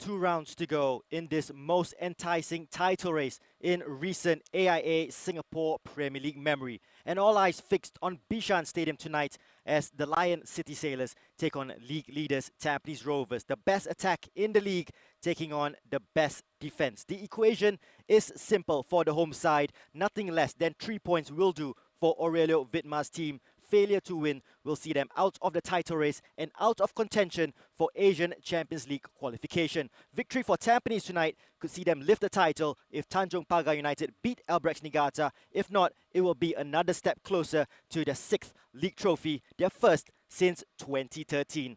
2 rounds to go in this most enticing title race in recent AIA Singapore Premier League memory. And all eyes fixed on Bishan Stadium tonight as the Lion City Sailors take on league leaders Tampines Rovers. The best attack in the league taking on the best defense. The equation is simple for the home side. Nothing less than 3 points will do for Aurelio Vidmar's team. Failure to win will see them out of the title race and out of contention for Asian Champions League qualification. Victory for Tampines tonight could see them lift the title if Tanjong Pagar United beat Albirex Niigata. If not, it will be another step closer to their 6th league trophy, their first since 2013.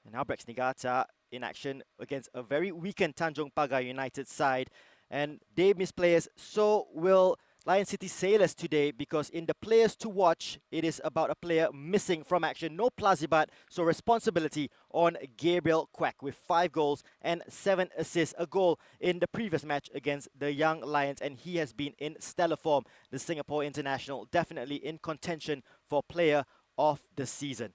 And Albirex Niigata in action against a very weakened Tanjong Pagar United side. And they miss players, so will Lion City Sailors today, because in the players to watch, it is about a player missing from action. No Plazibat, so responsibility on Gabriel Quack with 5 goals and 7 assists. A goal in the previous match against the Young Lions, and he has been in stellar form. The Singapore international definitely in contention for player of the season.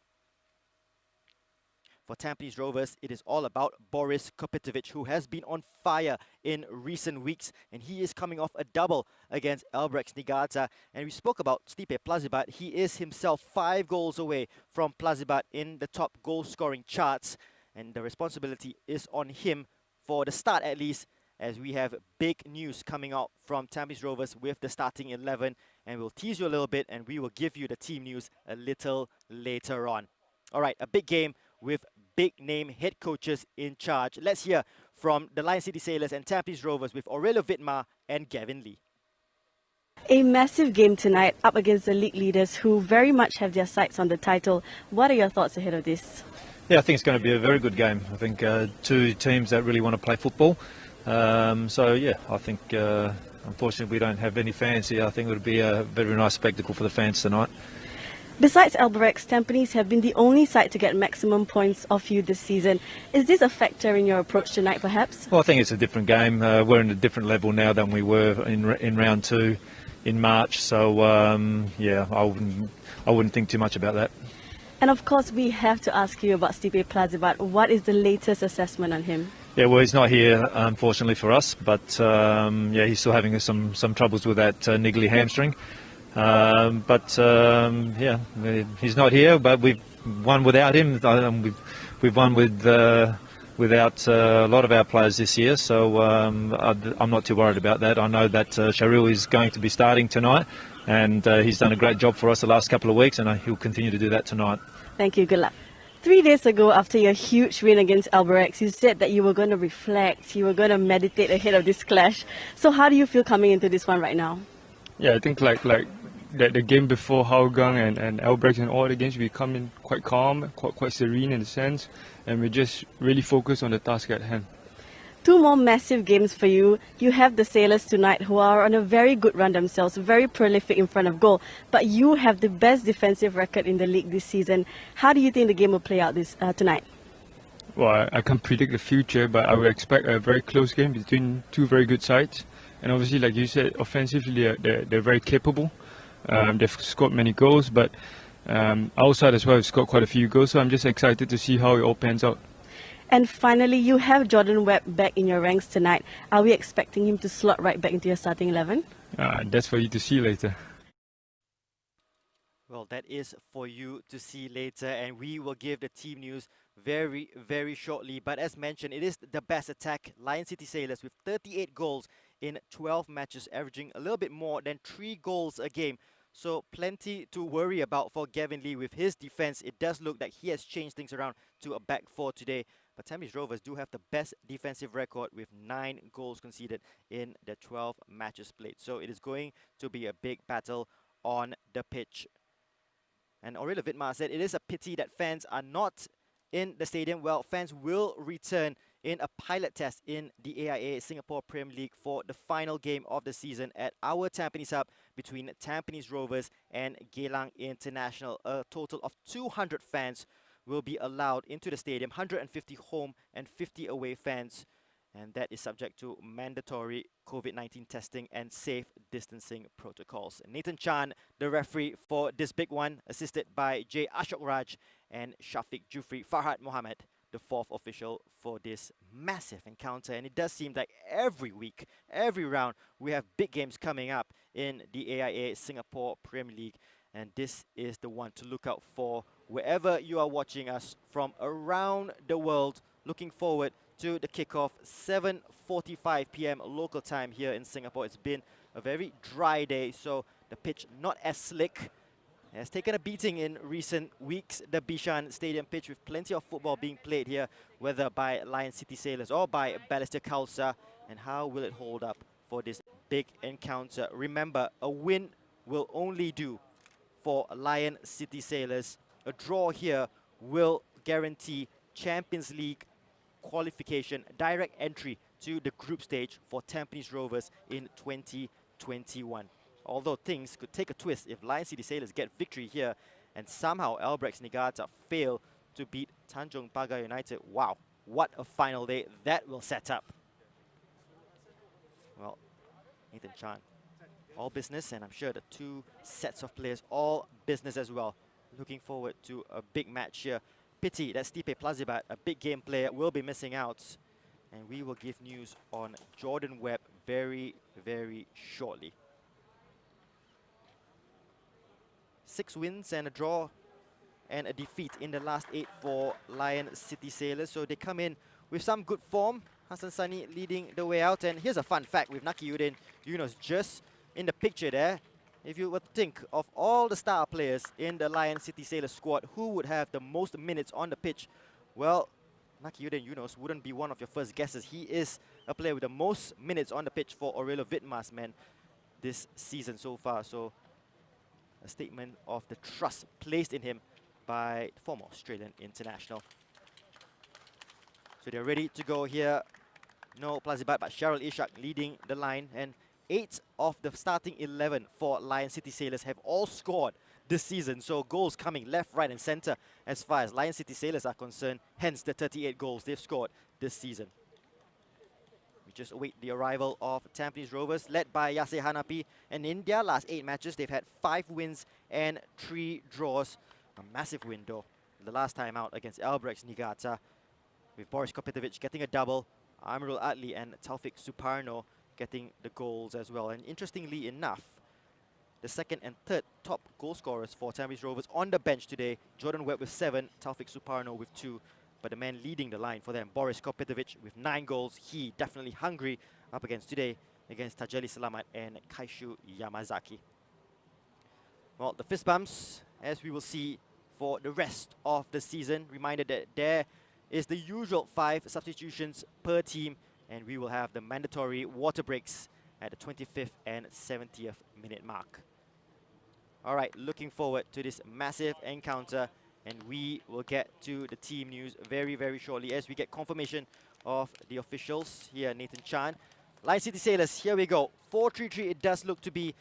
For Tampines Rovers, it is all about Boris Kopitovic, who has been on fire in recent weeks, and he is coming off a double against Albirex Niigata. And we spoke about Stipe Plazibat. He is himself 5 goals away from Plazibat in the top goal-scoring charts, and the responsibility is on him for the start at least, as we have big news coming out from Tampines Rovers with the starting 11, and we'll tease you a little bit, and we will give you the team news a little later on. All right, a big game with big-name head coaches in charge. Let's hear from the Lion City Sailors and Tampines Rovers with Aurelio Vidmar and Gavin Lee. A massive game tonight up against the league leaders who very much have their sights on the title. What are your thoughts ahead of this? Yeah, I think it's going to be a very good game. I think two teams that really want to play football. I think unfortunately we don't have any fans here. I think it would be a very nice spectacle for the fans tonight. Besides Albirex, Tampines have been the only side to get maximum points off you this season. Is this a factor in your approach tonight, perhaps? Well, I think it's a different game. We're in a different level now than we were in round 2 in March. So, I wouldn't think too much about that. And of course, we have to ask you about Stipe Plazibat. What is the latest assessment on him? Yeah, well, he's not here, unfortunately for us, but he's still having some troubles with that niggly hamstring. He's not here, but we've won without him. We've won without a lot of our players this year, so I'm not too worried about that. I know that Sharil is going to be starting tonight, and he's done a great job for us the last couple of weeks, and he'll continue to do that tonight. Thank you. Good luck. 3 days ago, after your huge win against Albirex, you said that you were going to reflect, you were going to meditate ahead of this clash. So how do you feel coming into this one right now? Yeah, I think like the game before Hougang and Albirex and all the games, we come in quite calm, quite serene in a sense, and we just really focus on the task at hand. 2 more massive games for you. You have the Sailors tonight, who are on a very good run themselves, very prolific in front of goal. But you have the best defensive record in the league this season. How do you think the game will play out tonight? Well, I can't predict the future, but I would expect a very close game between 2 very good sides. And obviously, like you said, offensively they're very capable. They've scored many goals, but outside as well, they've scored quite a few goals. So I'm just excited to see how it all pans out. And finally, you have Jordan Webb back in your ranks tonight. Are we expecting him to slot right back into your starting 11? That's for you to see later. Well, that is for you to see later, and we will give the team news very, very shortly. But as mentioned, it is the best attack, Lion City Sailors, with 38 goals in 12 matches, averaging a little bit more than 3 goals a game. So plenty to worry about for Gavin Lee with his defense. It does look like he has changed things around to a back 4 today. But Tampines Rovers do have the best defensive record with 9 goals conceded in the 12 matches played. So it is going to be a big battle on the pitch. And Aurelio Vidmar said it is a pity that fans are not in the stadium. Well, fans will return in a pilot test in the AIA Singapore Premier League for the final game of the season at our Tampines Hub between Tampines Rovers and Geylang International. A total of 200 fans will be allowed into the stadium, 150 home and 50 away fans. And that is subject to mandatory COVID-19 testing and safe distancing protocols. Nathan Chan, the referee for this big one, assisted by J. Ashok Raj and Shafiq Jufri. Farhad Mohammed, the fourth official for this massive encounter. And it does seem like every week, every round, we have big games coming up in the AIA Singapore Premier League. And this is the one to look out for wherever you are watching us from around the world. Looking forward to the kickoff, 7:45 p.m. local time here in Singapore. It's been a very dry day, so the pitch not as slick. It has taken a beating in recent weeks, the Bishan Stadium pitch, with plenty of football being played here, whether by Lion City Sailors or by Balestier Khalsa. And how will it hold up for this big encounter? Remember, a win will only do for Lion City Sailors. A draw here will guarantee Champions League qualification, direct entry to the group stage for Tampines Rovers in 2021. Although things could take a twist if Lion City Sailors get victory here and somehow Albirex Niigata fail to beat Tanjong Pagar United. Wow, what a final day that will set up. Well, Nathan Chan, all business, and I'm sure the two sets of players, all business as well. Looking forward to a big match here. Pity that Stipe Plazibat, a big game player, will be missing out. And we will give news on Jordan Webb very, very shortly. 6 wins and a draw and a defeat in the last 8 for Lion City Sailors. So they come in with some good form. Hassan Sani leading the way out. And here's a fun fact with Nakiuddin Yunus just in the picture there. If you were to think of all the star players in the Lion City Sailors squad, who would have the most minutes on the pitch? Well, Nakiuddin Yunus wouldn't be one of your first guesses. He is a player with the most minutes on the pitch for Aurelio Vidmar's men this season so far. So a statement of the trust placed in him by the former Australian international. So they're ready to go here. No Plazibat, but Cheryl Ishak leading the line. And 8 of the starting 11 for Lion City Sailors have all scored this season. So goals coming left, right and centre as far as Lion City Sailors are concerned. Hence the 38 goals they've scored this season. We just await the arrival of Tampines Rovers, led by Yase Hanapi. And in their last 8 matches, they've had 5 wins and 3 draws. A massive win though, the last time out against Albirex Niigata, with Boris Kopitovic getting a double, Amirul Adli and Taufik Suparno getting the goals as well. And interestingly enough, the second and third top goal scorers for Tampines Rovers on the bench today. Jordan Webb with 7, Taufik Suparno with 2. But the man leading the line for them, Boris Kopitovic with 9 goals. He definitely hungry up against today against Tajeli Salamat and Kaishu Yamazaki. Well, the fist bumps, as we will see for the rest of the season. Reminded that there is the usual 5 substitutions per team, and we will have the mandatory water breaks at the 25th and 70th minute mark. All right, looking forward to this massive encounter, and we will get to the team news very, very shortly as we get confirmation of the officials. Here, Nathan Chan. Lion City Sailors, here we go. 4-3-3 it does look to be.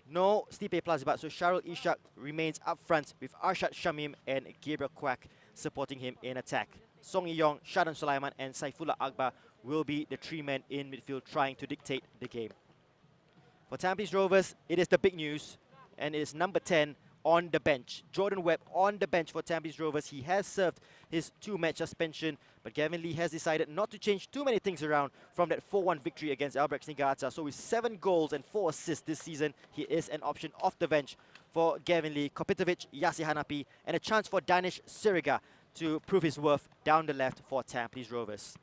No Stipe Plazibat, so Sharul Ishak remains up front with Arshad Shamim and Gabriel Kwak supporting him in attack. Song Yong, Shadan Sulaiman and Saifullah Akbar will be the 3 men in midfield trying to dictate the game. For Tampines Rovers, it is the big news, and it is number 10 on the bench. Jordan Webb on the bench for Tampines Rovers. He has served his 2-match suspension, but Gavin Lee has decided not to change too many things around from that 4-1 victory against Albirex Niigata. So with 7 goals and 4 assists this season, he is an option off the bench for Gavin Lee, Kopitovic, Yasi Hanapi, and a chance for Danish Siriga to prove his worth down the left for Tampines Rovers.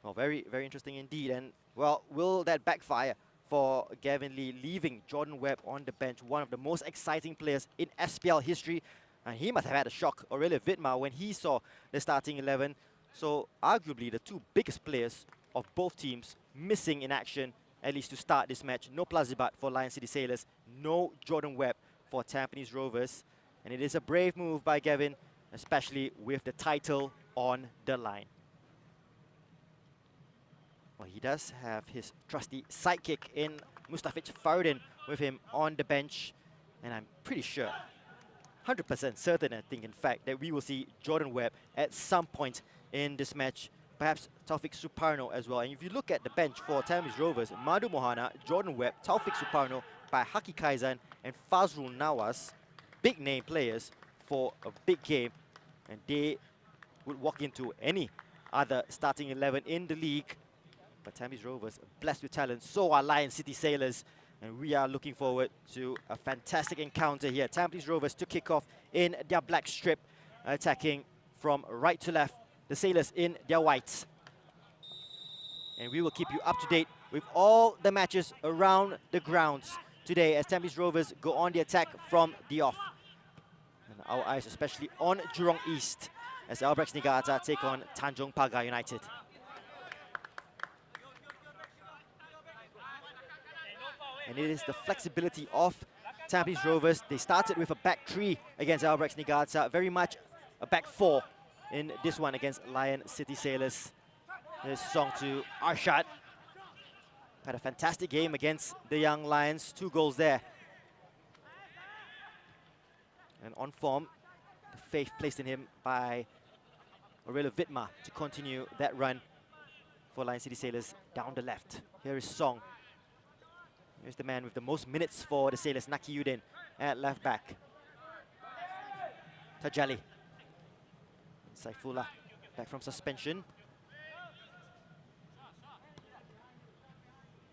Well, very, very interesting indeed. And, well, will that backfire for Gavin Lee, leaving Jordan Webb on the bench, one of the most exciting players in SPL history? And he must have had a shock, Aurelio Vidmar, when he saw the starting 11. So, arguably, the 2 biggest players of both teams missing in action, at least to start this match. No Plazibat for Lion City Sailors, no Jordan Webb for Tampines Rovers. And it is a brave move by Gavin, especially with the title on the line. Well, he does have his trusty sidekick in Mustafiz Faruddin with him on the bench. And I'm pretty sure, 100% certain, I think, in fact, that we will see Jordan Webb at some point in this match. Perhaps Taufik Suparno as well. And if you look at the bench for Tampines Rovers, Madhu Mohana, Jordan Webb, Taufik Suparno, by Haki Kaizan and Fazrul Nawas, big name players for a big game. And they would walk into any other starting 11 in the league. But Tampines Rovers blessed with talent, so are Lion City Sailors. And we are looking forward to a fantastic encounter here. Tampines Rovers to kick off in their black strip, attacking from right to left. The Sailors in their whites. And we will keep you up to date with all the matches around the grounds today as Tampines Rovers go on the attack from the off. And our eyes especially on Jurong East as Albirex Niigata take on Tanjong Pagar United. And it is the flexibility of Tampines Rovers. They started with a back three against Albirex Niigata, very much a back four in this one against Lion City Sailors. This song to Arshad. Had a fantastic game against the Young Lions, 2 goals there. And on form, the faith placed in him by Aurelio Vidma to continue that run for Lion City Sailors down the left. Here is Song. Here's the man with the most minutes for the Sailors, Nakiuddin, at left back. Tajali. Saifullah back from suspension.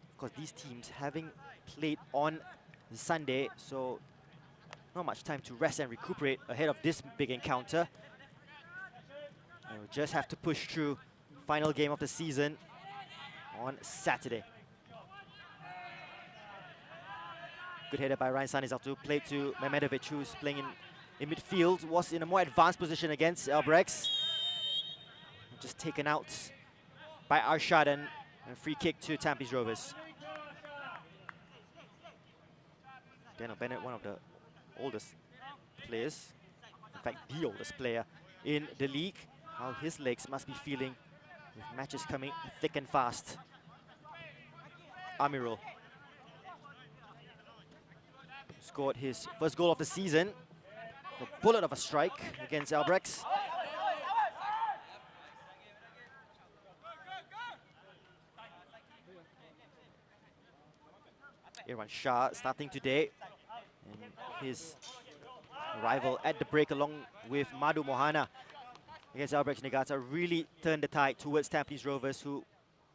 Of course, these teams having played on Sunday, so not much time to rest and recuperate ahead of this big encounter. And we'll just have to push through final game of the season on Saturday. Good header by Ryan Sanizatu, played to Mehmedovic, who's playing in midfield, was in a more advanced position against Albirex. Just taken out by Arshad, and a free kick to Tampines Rovers. Daniel Bennett, one of the oldest players, in fact the oldest player in the league. How his legs must be feeling with matches coming thick and fast. Amirul scored his first goal of the season. A bullet of a strike against Albirex. Irwan Shah starting today. And his rival at the break along with Madhu Mohana against Albirex Niigata really turned the tide towards Tampines Rovers, who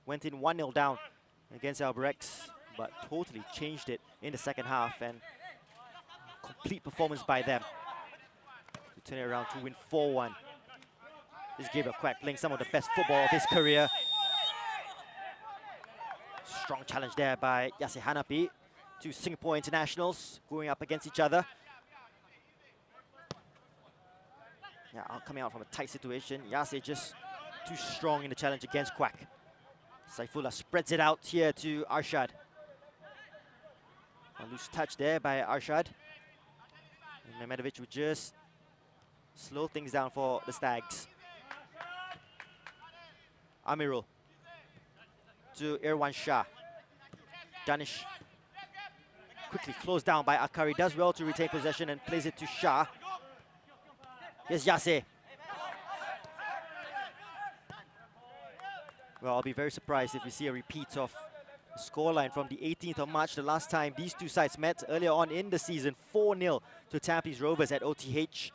went in 1-0 down against Albirex, but totally changed it in the second half, and complete performance by them to turn it around to win 4-1. This is Gabriel Quack playing some of the best football of his career. Strong challenge there by Yase Hanapi. 2 Singapore internationals going up against each other. Yeah, coming out from a tight situation. Yase just too strong in the challenge against Quack. Saifullah spreads it out here to Arshad. A loose touch there by Arshad. And Mehmedovic would just slow things down for the Stags. Amirul to Irwan Shah. Danish quickly closed down by Akari. Does well to retain possession and plays it to Shah. Here's Yase. Well, I'll be very surprised if we see a repeat of the scoreline from the 18th of March, the last time these two sides met earlier on in the season. 4-0 to Tampines Rovers at OTH.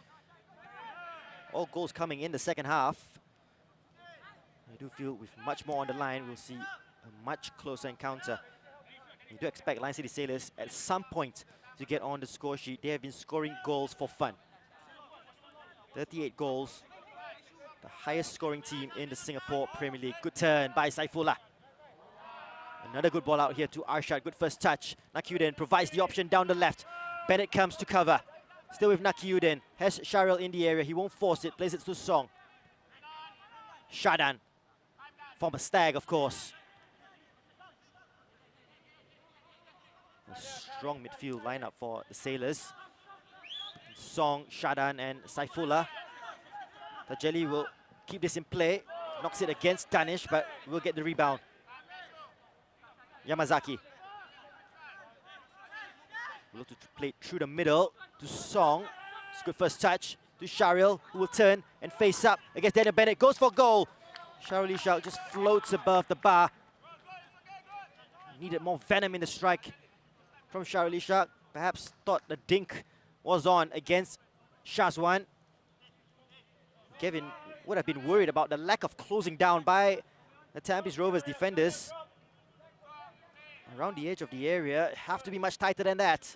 All goals coming in the second half. I do feel with much more on the line, we'll see a much closer encounter. You do expect Lion City Sailors at some point to get on the score sheet. They have been scoring goals for fun. 38 goals, the highest scoring team in the Singapore Premier League. Good turn by Saifullah. Another good ball out here to Arshad. Good first touch. Nakiuddin provides the option down the left. Bennett comes to cover. Still with Nakiuddin. Has Sharil in the area. He won't force it. Plays it to Song. Shadan. Former Stag, of course. A strong midfield lineup for the Sailors. Song, Shadan and Saifullah. Tajeli will keep this in play. Knocks it against Danish, but will get the rebound. Yamazaki. Look to play through the middle to Song. It's a good first touch to Sharil, who will turn and face up against Daniel Bennett. Goes for goal. Sharil Ishak just floats above the bar. Needed more venom in the strike from Sharil Ishak. Perhaps thought the dink was on against Shazwan. Kevin would have been worried about the lack of closing down by the Tampines Rovers defenders. Around the edge of the area, have to be much tighter than that.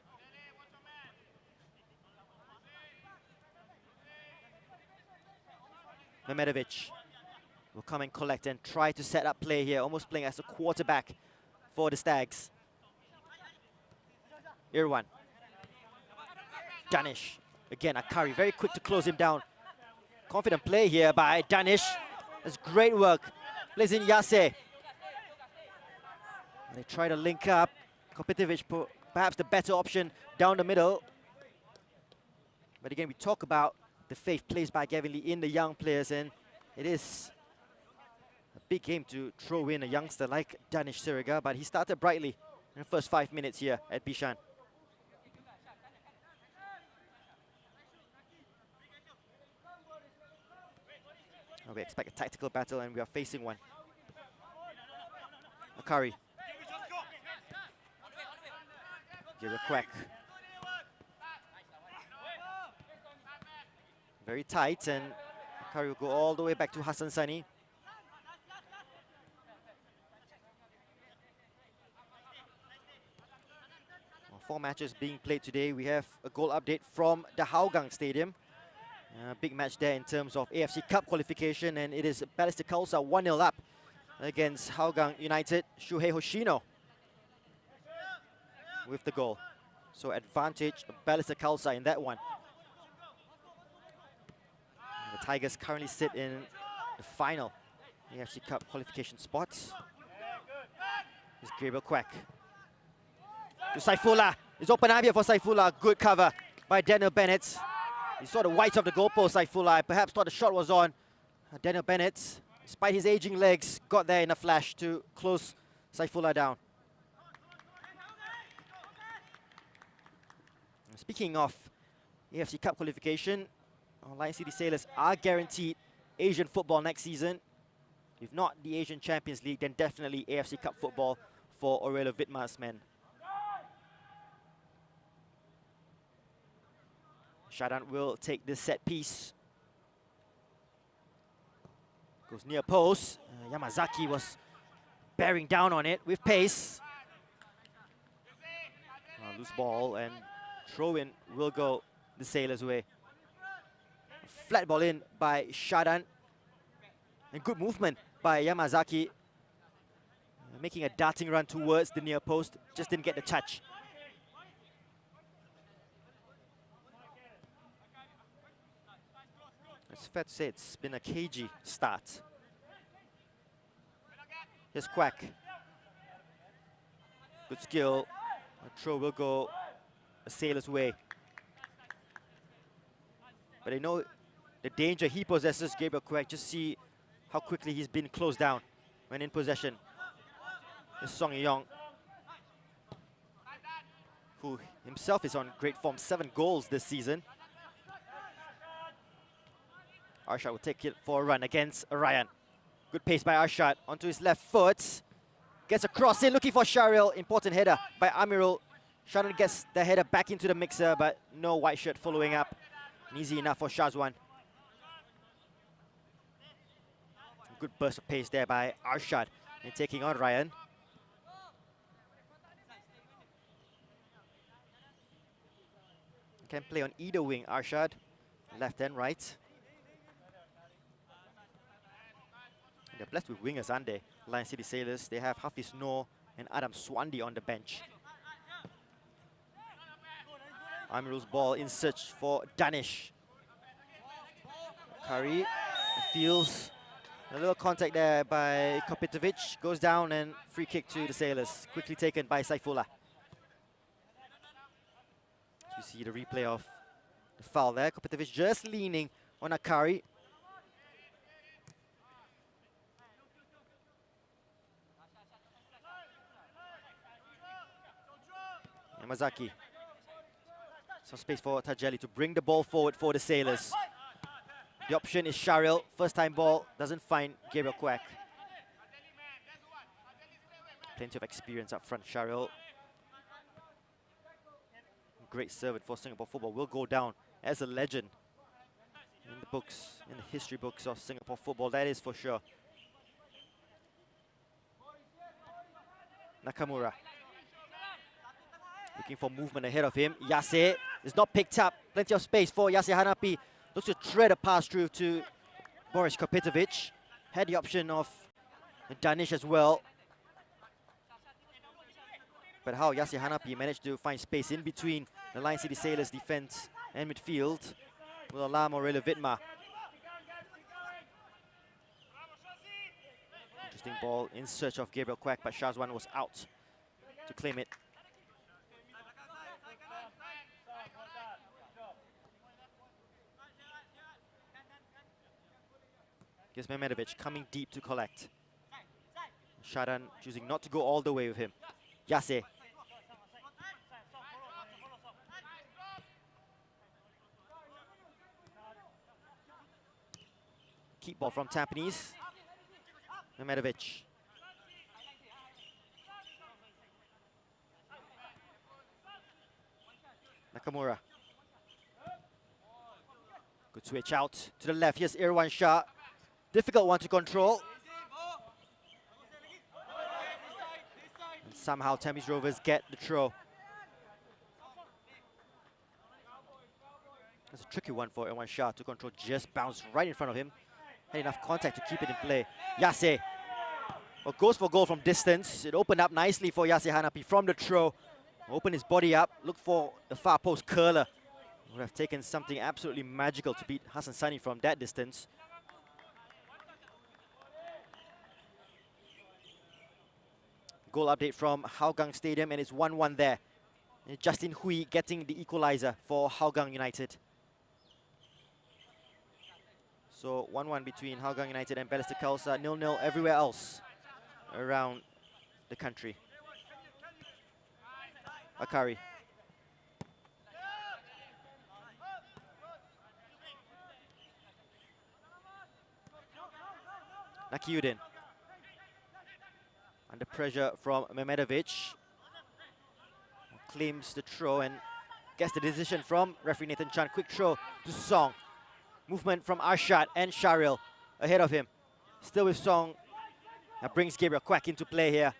Mehmedovic will come and collect and try to set up play here, almost playing as a quarterback for the Stags. Irwan. Danish. Again, Akari, very quick to close him down. Confident play here by Danish. That's great work. Plays in Yase. They try to link up. Kopitovic, perhaps the better option down the middle. But again, we talk about the faith placed by Gavin Lee in the young players, and it is a big game to throw in a youngster like Danish Siriga, but he started brightly in the first 5 minutes here at Bishan. We expect a tactical battle, and we are facing one. Akari. Give a quack. Very tight, and Akari will go all the way back to Hassan Sani. Well, 4 matches being played today. We have a goal update from the Hougang Stadium. Big match there in terms of AFC Cup qualification, and it is Ballistic Khalsa 1-0 up against Hougang United. Shuhei Hoshino with the goal. So advantage Ballistic Khalsa in that one. And the Tigers currently sit in the final AFC Cup qualification spots. Here's Gabriel Quack. To Saifullah. It's open up here for Saifullah. Good cover by Daniel Bennett. He saw the white of the goalpost, Saifullah. Perhaps thought the shot was on. Daniel Bennett, despite his aging legs, got there in a flash to close Saifullah down. Speaking of AFC Cup qualification, Lion City Sailors are guaranteed Asian football next season. If not the Asian Champions League, then definitely AFC Cup football for Aurelio Vidmar's men. Shadan will take this set piece. Goes near post. Yamazaki was bearing down on it with pace. Loose ball, and throw-in will go the Sailors' way. Flat ball in by Shadan. And good movement by Yamazaki. Making a darting run towards the near post. Just didn't get the touch. It's fair to say it's been a cagey start. Here's Quack. Good skill. A throw will go a Sailor's way. But they know the danger he possesses, Gabriel Quack. Just see how quickly he's been closed down when in possession. Here's Song Yong, who himself is on great form, 7 goals this season. Arshad will take it for a run against Ryan. Good pace by Arshad onto his left foot. Gets a cross in, looking for Sharil. Important header by Amirul. Shadan gets the header back into the mixer, but no white shirt following up. Easy enough for Shazwan. Good burst of pace there by Arshad in taking on Ryan. Can play on either wing, Arshad. Left and right. They're blessed with wingers, aren't they? Lion City Sailors. They have Hafiz Noor and Adam Swandi on the bench. Amirul's ball in search for Danish. Kari feels a little contact there by Kopitovic. Goes down and free kick to the Sailors. Quickly taken by Saifullah. You see the replay of the foul there. Kopitovic just leaning on Akari. Yamazaki. Some space for Tajeli to bring the ball forward for the Sailors. The option is Sharil. First time ball, doesn't find Gabriel Quack. Plenty of experience up front, Sharil. Great servant for Singapore football. Will go down as a legend. in the books, in the history books of Singapore football, that is for sure. Nakamura. Looking for movement ahead of him. Yase is not picked up. Plenty of space for Yase Hanapi. Looks to thread a pass through to Boris Kopitovic. Had the option of Danish as well. But how Yase Hanapi managed to find space in between the Lion City Sailors defense and midfield will alarm Aurelio Vidmar. Interesting ball in search of Gabriel Quack, but Shazwan was out to claim it. Here's Mehmedovic coming deep to collect. Shadan choosing not to go all the way with him. Yase. Keep ball from Tampines. Mehmedovic. Nakamura. Good switch out to the left. Here's Irwan Shah. Difficult one to control. And somehow Tampines Rovers get the throw. That's a tricky one for Irwan Shah to control. Just bounced right in front of him. Had enough contact to keep it in play. Yase. Well, goes for goal from distance. It opened up nicely for Yase Hanapi from the throw. Open his body up. Look for the far post curler. Would have taken something absolutely magical to beat Hassan Sani from that distance. Goal update from Hougang Stadium, and it's 1-1 there. And Justin Hui getting the equalizer for Hougang United. So 1-1 between Hougang United and Balestier Khalsa, 0-0 everywhere else around the country. Akari. Nakiuddin. Under pressure from Mehmedovic. Claims the throw and gets the decision from referee Nathan Chan. Quick throw to Song. Movement from Arshad and Sharil ahead of him. Still with Song. That brings Gabriel Quack into play here.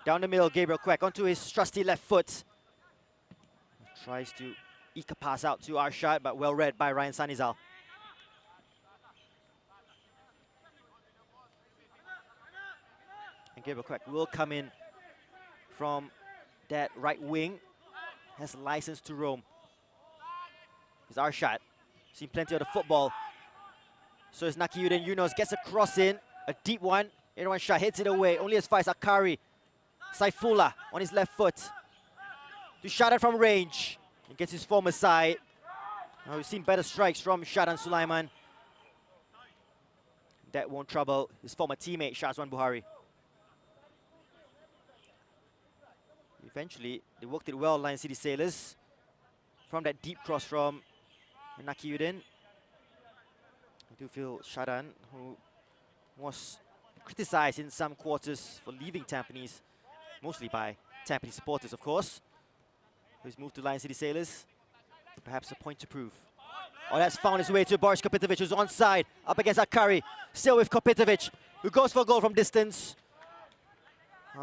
Down the middle, Gabriel Quack onto his trusty left foot. Tries to eke a pass out to Arshad, but well read by Ryan Sanizal. And Gabriel Quack will come in from that right wing. Has license to roam. Here's Arshad. Seen plenty of the football. So is Nakiuddin Yunus. Gets a cross in. A deep one. Irwan Shah hits it away. Only as far as Akari. Saifullah on his left foot. To Shadan from range. He gets his former side. Now we've seen better strikes from Shadan Sulaiman. That won't trouble his former teammate Shazwan Buhari. Eventually, they worked it well, Lion City Sailors. From that deep cross from Nakiuddin. I do feel Shadan, who was criticized in some quarters for leaving Tampines, mostly by Tampines supporters, of course, who's moved to Lion City Sailors. Perhaps a point to prove. Oh, that's found his way to Boris Kopitovic, who's onside, up against Akari. Still with Kopitovic, who goes for a goal from distance.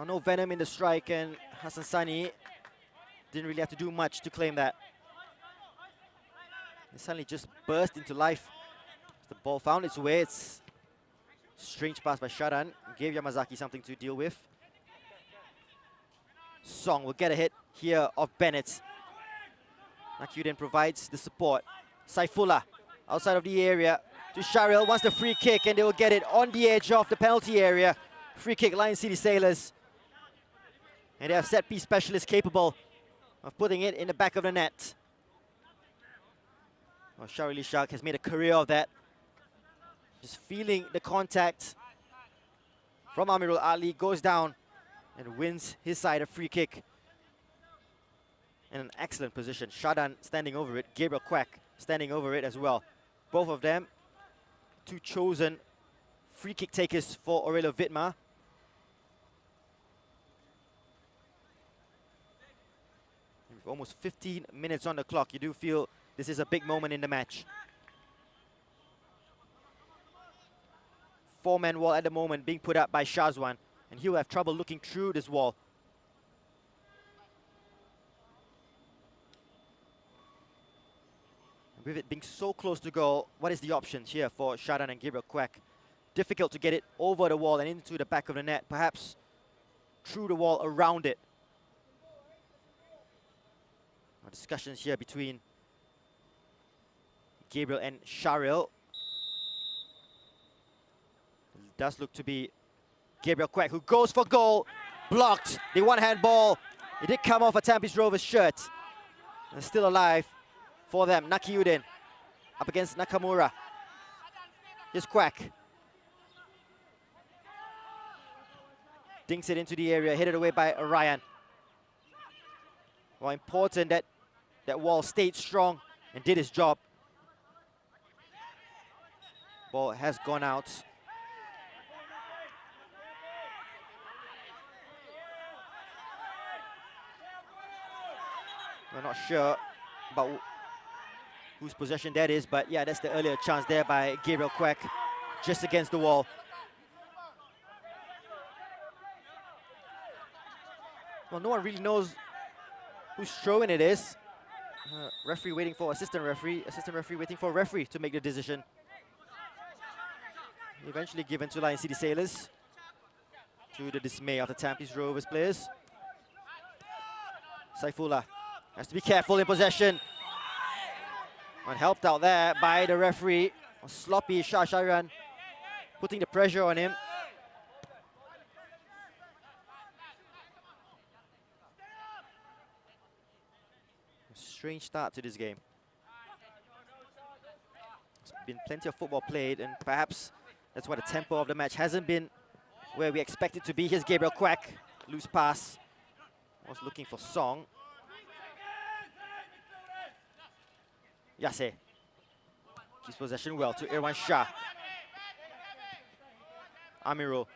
No venom in the strike, and Hassan Sani didn't really have to do much to claim that. It suddenly just burst into life. The ball found its way. It's strange pass by Shadan. Gave Yamazaki something to deal with. Song will get a hit here of Bennett. Nakiuddin provides the support. Saifullah outside of the area to Sharil. Wants the free kick, and they will get it on the edge of the penalty area. Free kick, Lion City Sailors. And they have set-piece specialists capable of putting it in the back of the net. Well, Sharil Ishak has made a career of that. Just feeling the contact from Amirul Ali, goes down and wins his side a free kick. In an excellent position. Shadan standing over it, Gabriel Quack standing over it as well. Both of them, two chosen free kick takers for Aurelio Vidmar. With almost 15 minutes on the clock, you do feel this is a big moment in the match. four-man wall at the moment being put up by Shazwan, and he'll have trouble looking through this wall. With it being so close to goal, what is the options here for Shadan and Gabriel Quack? Difficult to get it over the wall and into the back of the net, perhaps through the wall around it. Discussions here between Gabriel and Sharil. It does look to be Gabriel Quack who goes for goal. Blocked. The one-hand ball. It did come off a Tampines Rovers shirt. And still alive for them. Nakiuddin up against Nakamura. Here's Quack. Dinks it into the area, headed away by Ryan. Well, important that that wall stayed strong and did its job. Ball has gone out. We're not sure about whose possession that is, but yeah, that's the earlier chance there by Gabriel Quack, just against the wall. Well, no one really knows whose throw-in it is. Referee waiting for assistant referee waiting for referee to make the decision. Eventually given to Lion City Sailors, to the dismay of the Tampines Rovers players. Saifullah has to be careful in possession. And helped out there by the referee. Sloppy Shasharan, putting the pressure on him. Strange start to this game. There's been plenty of football played, and perhaps that's why the tempo of the match hasn't been where we expect it to be. Here's Gabriel Quack, loose pass. Was looking for Song. Yase keeps possession well to Irwan Shah. Amirul.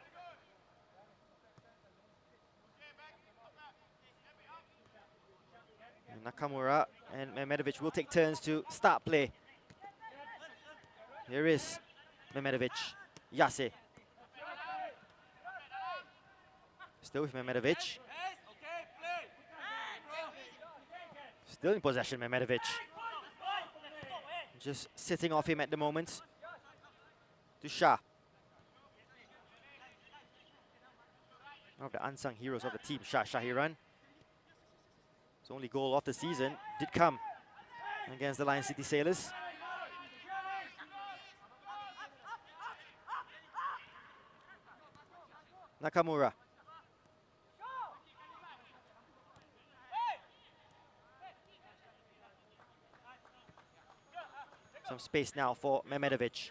Nakamura and Mehmedovic will take turns to start play. Here is Mehmedovic. Yase. Still with Mehmedovic. Still in possession, Mehmedovic. Just sitting off him at the moment. To Shah. One of the unsung heroes of the team, Shah Shahiran. His only goal of the season did come against the Lion City Sailors. Nakamura. Some space now for Mehmedovic.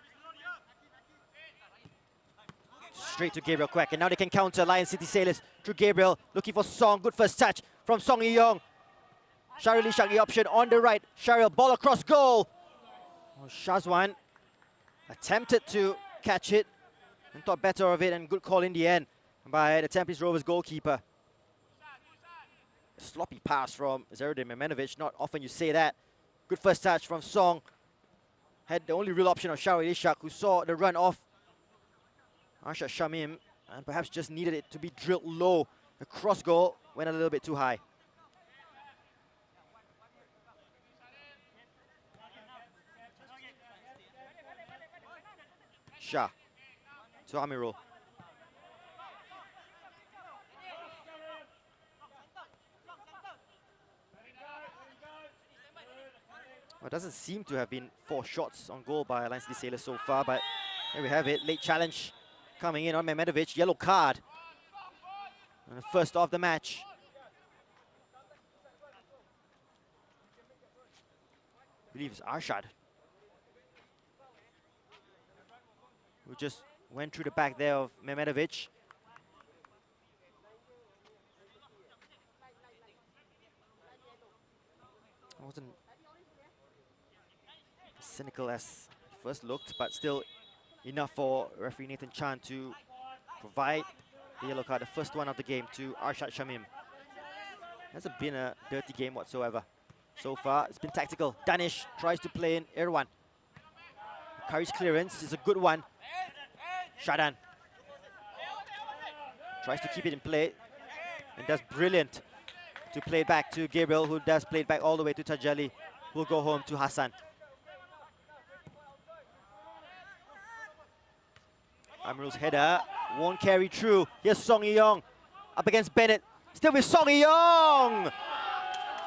Straight to Gabriel Quack, and now they can counter Lion City Sailors through Gabriel, looking for Song. Good first touch from Song Yi-yong. Sharil Ishak, the option on the right. Sharil, ball across goal. Oh, Shazwan attempted to catch it and thought better of it, and good call in the end by the Tampines Rovers goalkeeper. Sloppy pass from Zerudin Mehmedovic. Not often you say that. Good first touch from Song. Had the only real option of Sharil Ishak, who saw the run off Arshad Shamim and perhaps just needed it to be drilled low. The cross goal went a little bit too high. Shah to Amirul. Well, it doesn't seem to have been 4 shots on goal by Lion City Sailors so far, but here we have it. Late challenge coming in on Mehmedovic. Yellow card. And the first of the match. I believe it's Arshad, who just went through the back there of Mehmedovic. Wasn't cynical as first looked, but still enough for referee Nathan Chan to provide the yellow card, the first one of the game, to Arshad Shamim. Hasn't been a dirty game whatsoever so far. It's been tactical. Danish tries to play in Irwan. Curry's clearance is a good one. Shadan tries to keep it in play, and that's brilliant to play back to Gabriel, who does play it back all the way to Tajali, who will go home to Hassan. Amirul's header won't carry through. Here's Song Yong up against Bennett. Still with Song Yong.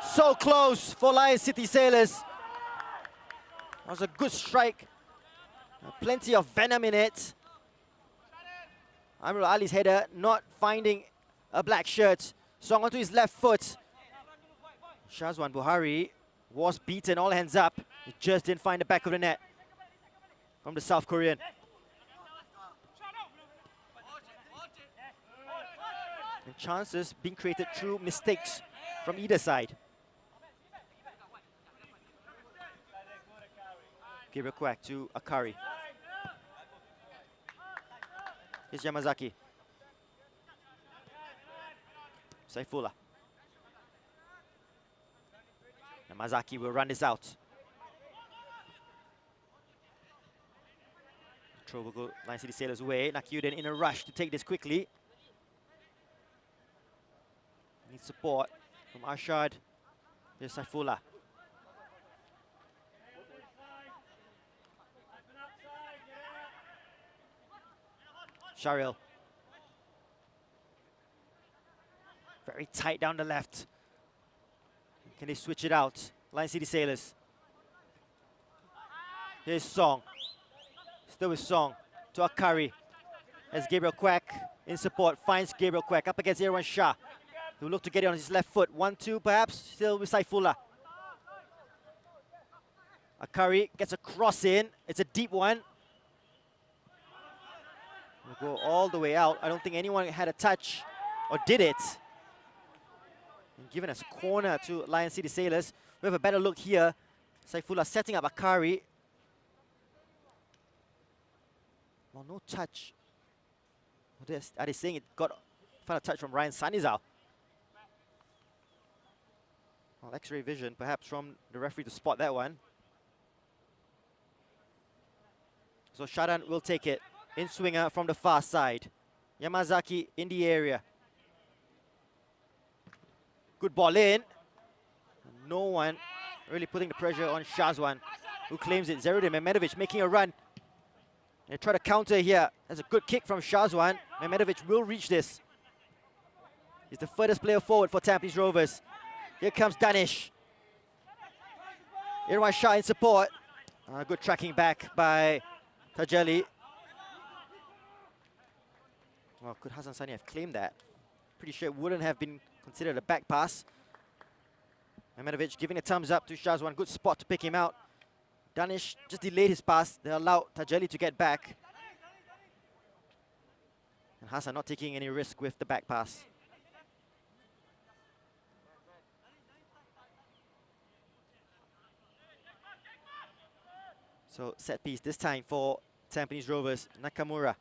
So close for Lion City Sailors. That was a good strike. Plenty of venom in it. Amirul Ali's header not finding a black shirt. Song onto his left foot. Shazwan Buhari was beaten, all hands up. He just didn't find the back of the net from the South Korean. And chances being created through mistakes from either side. Gabriel Kwak to Akari. Here's Yamazaki. Saifullah. Yamazaki will run this out. Throw will go Lion City Sailors away. Nakyuden in a rush to take this quickly. Needs support from Arshad. Here's Saifullah. Sharil. Very tight down the left. Can they switch it out? Lion City Sailors. Here's Song. Still with Song to Akari. As Gabriel Kwak in support finds Gabriel Kwak up against Irwan Shah, who look to get it on his left foot. 1-2 perhaps, still with Saifullah. Akari gets a cross in. It's a deep one. We'll go all the way out. I don't think anyone had a touch or did it. And given as a corner to Lion City Sailors. We have a better look here. Saifullah setting up Akari. Well, no touch. Are they saying it got found a touch from Ryan Sanizal? Well, X-ray vision perhaps from the referee to spot that one. So Shadan will take it. In swinger from the far side. Yamazaki in the area. Good ball in. No one really putting the pressure on Shazwan, who claims it. Zerudin Mehmedovic making a run. They try to counter here. That's a good kick from Shazwan. Mehmedovic will reach this. He's the furthest player forward for Tampines Rovers. Here comes Danish. Irwan Shah in support. Good tracking back by Tajali. Well, could Hassan Sani have claimed that? Pretty sure it wouldn't have been considered a back pass. Mehmedovic giving a thumbs up to Shazwan. Good spot to pick him out. Danish just delayed his pass. They allowed Tajali to get back. And Hassan not taking any risk with the back pass. So set piece this time for Tampines Rovers. Nakamura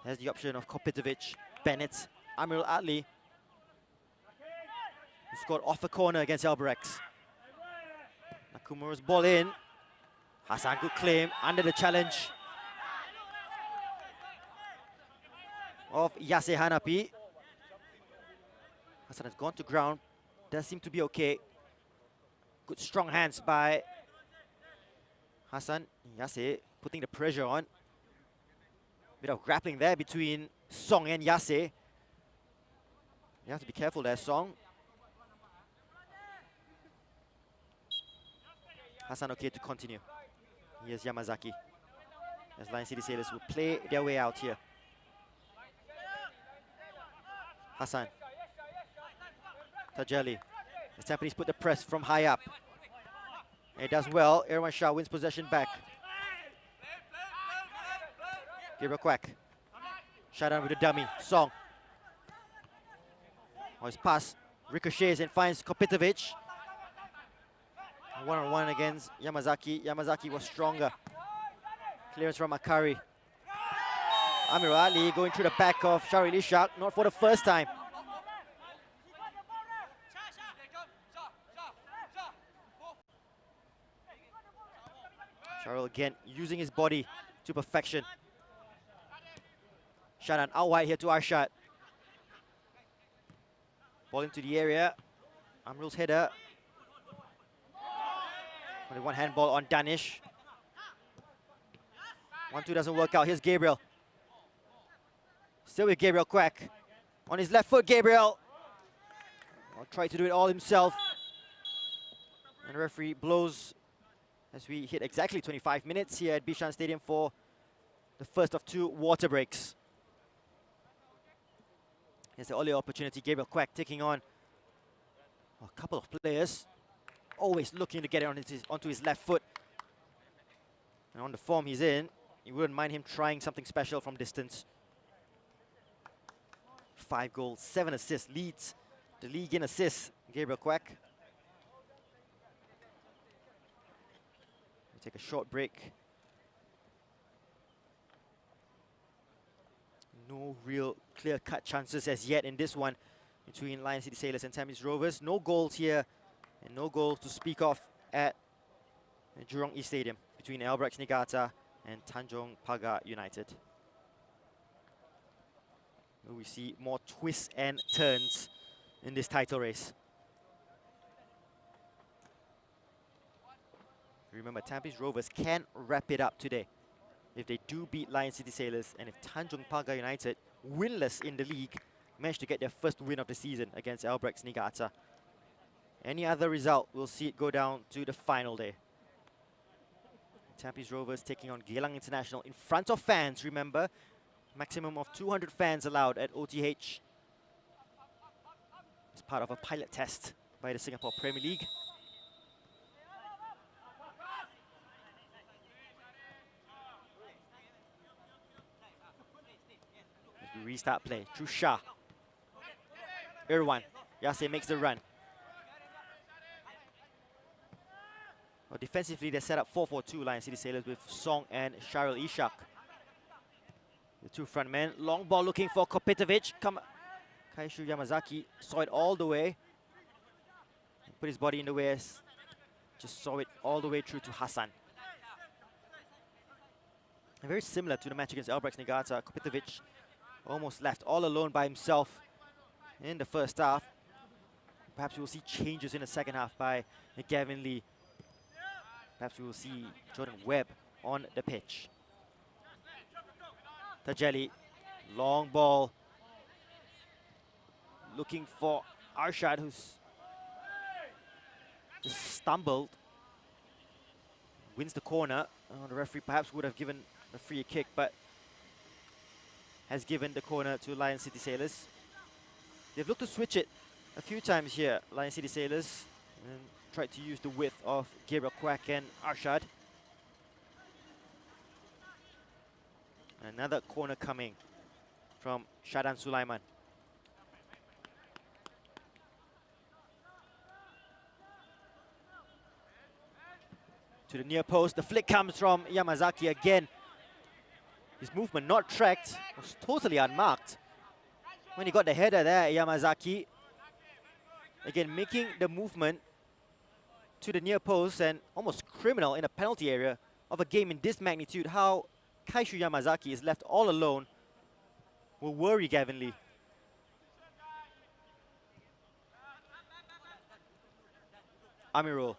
has the option of Kopitovic, Bennett, Amirul Atli, who scored off a corner against Albirex. Nakamura's ball in. Hassan, good claim, under the challenge of Yase Hanapi. Hassan has gone to ground, does seem to be okay. Good strong hands by Hassan. Yase putting the pressure on. Bit of grappling there between Song and Yase. You have to be careful there, Song. Hassan okay to continue. Here's Yamazaki. As Lion City Sailors will play their way out here. Hassan. Tajali. As Tampines put the press from high up. And it does well. Irwan Shah wins possession back. Gabriel Kwak. Shadan with a dummy. Song. Oh, his pass ricochets and finds Kopitovic. One-on-one against Yamazaki. Yamazaki was stronger. Clearance from Akari. Amirul Ali going through the back of Sharil Ishak, not for the first time. Sharil again using his body to perfection. Shadan out wide here to Arshad. Ball into the area. Amrul's header. Only one handball on Danish. 1-2 doesn't work out. Here's Gabriel. Still with Gabriel Quack. On his left foot, Gabriel. I'll try to do it all himself. And the referee blows as we hit exactly 25 minutes here at Bishan Stadium for the first of 2 water breaks. Here's the early opportunity. Gabriel Quack taking on a couple of players. Always looking to get it onto his left foot. And on the form he's in, you wouldn't mind him trying something special from distance. 5 goals, 7 assists, leads the league in assists, Gabriel Quack. We'll take a short break. No real clear-cut chances as yet in this one between Lion City Sailors and Tampines Rovers. No goals here, and no goals to speak of at Jurong East Stadium between Albirex Niigata and Tanjong Pagar United. We see more twists and turns in this title race. Remember, Tampines Rovers can wrap it up today if they do beat Lion City Sailors, and if Tanjong Pagar United, winless in the league, manage to get their first win of the season against Albirex Niigata. Any other result, we'll see it go down to the final day. Tampines Rovers taking on Geylang International in front of fans, remember. Maximum of 200 fans allowed at OTH. As part of a pilot test by the Singapore Premier League. As we restart play, through Shah. Irwan, Yase makes the run. Well, defensively, they set up 4-4-2 Lion City Sailors with Song and Sharil Ishak. The 2 front men. Long ball looking for Kopitovic. Kaishu Yamazaki saw it all the way. Put his body in the way. Just saw it all the way through to Hassan. And very similar to the match against Albirex Niigata. Kopitovic almost left all alone by himself in the first half. Perhaps we will see changes in the second half by Gavin Lee. Perhaps we will see Jordan Webb on the pitch. Tajeli, long ball. Looking for Arshad, who's just stumbled. Wins the corner. The referee perhaps would have given a free kick, but has given the corner to Lion City Sailors. They've looked to switch it a few times here, Lion City Sailors, and tried to use the width of Gabriel Quack and Arshad. Another corner coming from Shadan Sulaiman. To the near post, the flick comes from Yamazaki again. His movement not tracked, was totally unmarked. When he got the header there, Yamazaki, again making the movement to the near post, and almost criminal in a penalty area of a game in this magnitude. How Kaishu Yamazaki is left all alone will worry Gavin Lee. Amirul.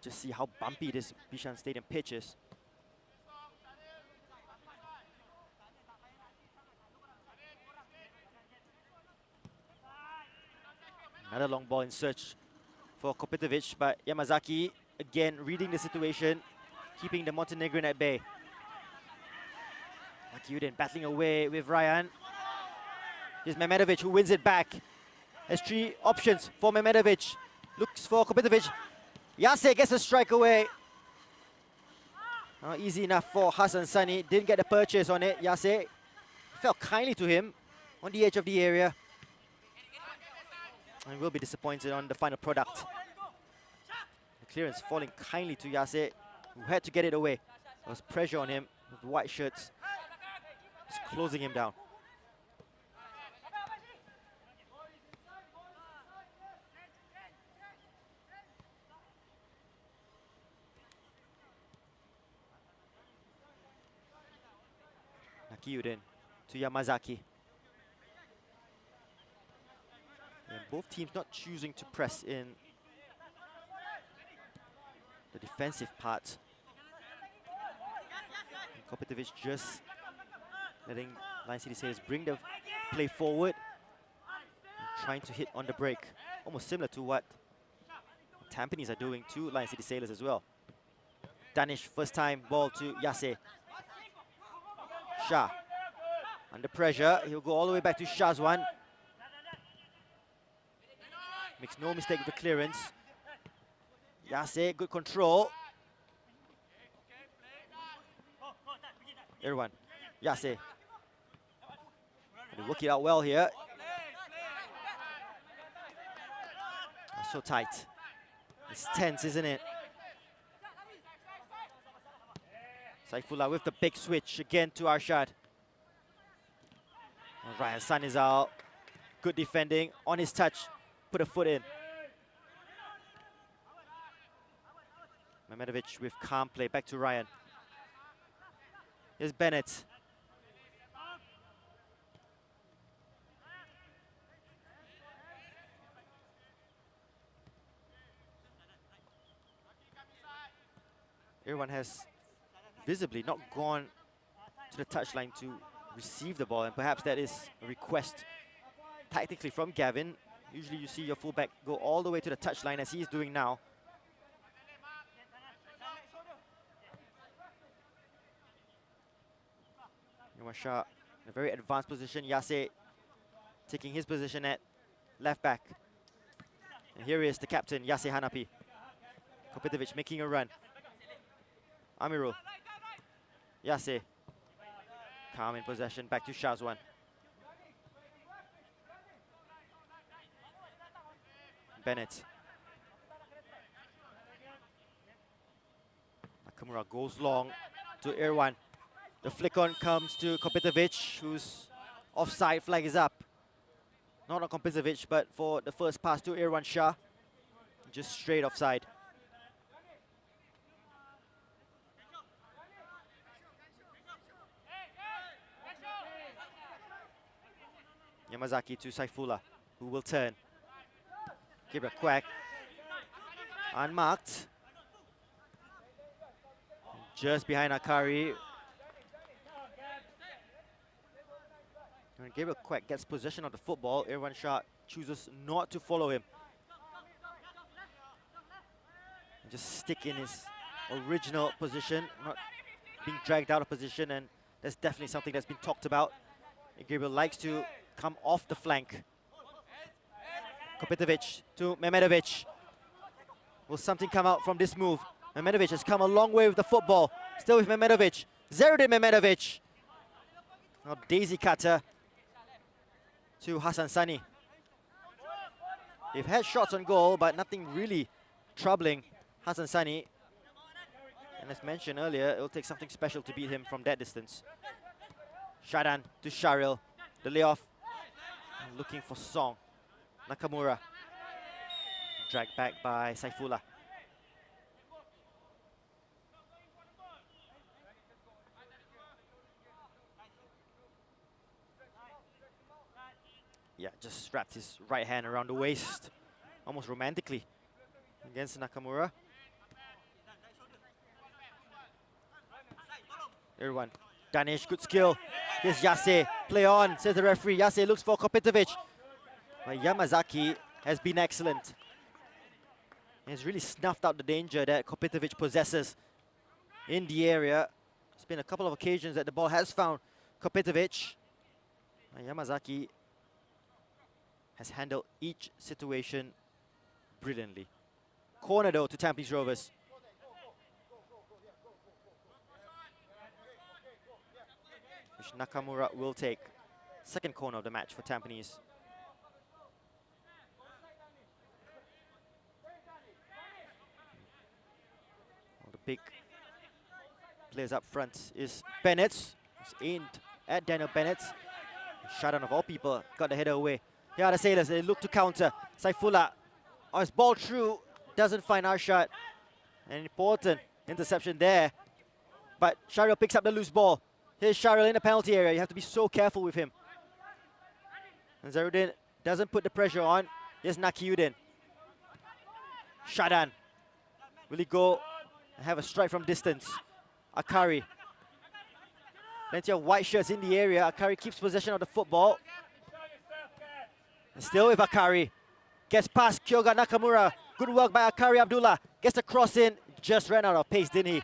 Just see how bumpy this Bishan Stadium pitch is. Another long ball in search for Kopitovic, but Yamazaki again reading the situation, keeping the Montenegrin at bay. Makiudin battling away with Ryan. Here's Mehmedovic who wins it back. Has 3 options for Mehmedovic. Looks for Kopitovic. Yase gets a strike away. Easy enough for Hassan Sani. Didn't get the purchase on it. Yase fell kindly to him on the edge of the area. And will be disappointed on the final product. The clearance falling kindly to Yase, who had to get it away. There was pressure on him with the white shirts. Just closing him down. Takiuden to Yamazaki. And both teams not choosing to press in the defensive part. Kopetovic just letting Lion City Sailors bring the play forward, and trying to hit on the break. Almost similar to what Tampines are doing to Lion City Sailors as well. Danish, first time ball to Yase. Shah, under pressure, he'll go all the way back to Shazwan. Makes no mistake with the clearance. Yase, good control. Everyone, Yase. They work it out well here. So tight. It's tense, isn't it? Saifullah with the big switch again to Arshad. Ryan Sun is out. Good defending on his touch. Put a foot in. Mehmedovic with calm play. Back to Ryan. Here's Bennett. Everyone has visibly not gone to the touchline to receive the ball, and perhaps that is a request tactically from Gavin. Usually you see your fullback go all the way to the touchline as he is doing now. Shah in a very advanced position. Yase taking his position at left back. And here is the captain, Yase Hanapi. Kopetovic making a run. Amirul. Yase. Calm in possession, back to Shazwan. Bennett. Nakamura goes long to Irwan. The flick on comes to Kopetovic, whose offside flag is up. Not on Kopetovic, but for the first pass to Irwan Shah. Just straight offside. Yamazaki to Saifullah, who will turn. Give a quack. Unmarked. Just behind Akari. When Gabriel Quack gets possession of the football, Irwan Shah chooses not to follow him. And just stick in his original position, not being dragged out of position, and that's definitely something that's been talked about. And Gabriel likes to come off the flank. Kopetovic to Mehmedovic. Will something come out from this move? Mehmedovic has come a long way with the football. Still with Mehmedovic. Zerudin Mehmedovic. Now daisy cutter to Hassan Sani. They've had shots on goal, but nothing really troubling Hassan Sani. And as mentioned earlier, it will take something special to beat him from that distance. Shadan to Sharil. The layoff. Looking for Song. Nakamura. Dragged back by Saifullah. Yeah, just wrapped his right hand around the waist, almost romantically, against Nakamura. Everyone, Danish, good skill. Here's Yase, play on, says the referee. Yase looks for Kopetovic. But Yamazaki has been excellent. He's really snuffed out the danger that Kopetovic possesses in the area. It's been a couple of occasions that the ball has found Kopetovic. Yamazaki has handled each situation brilliantly. Corner though to Tampines Rovers. Which Nakamura will take. Second corner of the match for Tampines. Well, the big players up front is Bennett. It's aimed at Daniel Bennett. Shadan of all people got the header away. Here are the Sailors, they look to counter. Saifullah, his ball through, doesn't find Arshad. An important interception there. But Sharil picks up the loose ball. Here's Sharil in the penalty area. You have to be so careful with him. And Zarudin doesn't put the pressure on. Here's Nakiuddin. Shadan. Will he go and have a strike from distance? Akari. Plenty of white shirts in the area. Akari keeps possession of the football. And still with Akari. Gets past Kyoga Nakamura. Good work by Akari Abdullah. Gets the cross in. Just ran out of pace, didn't he?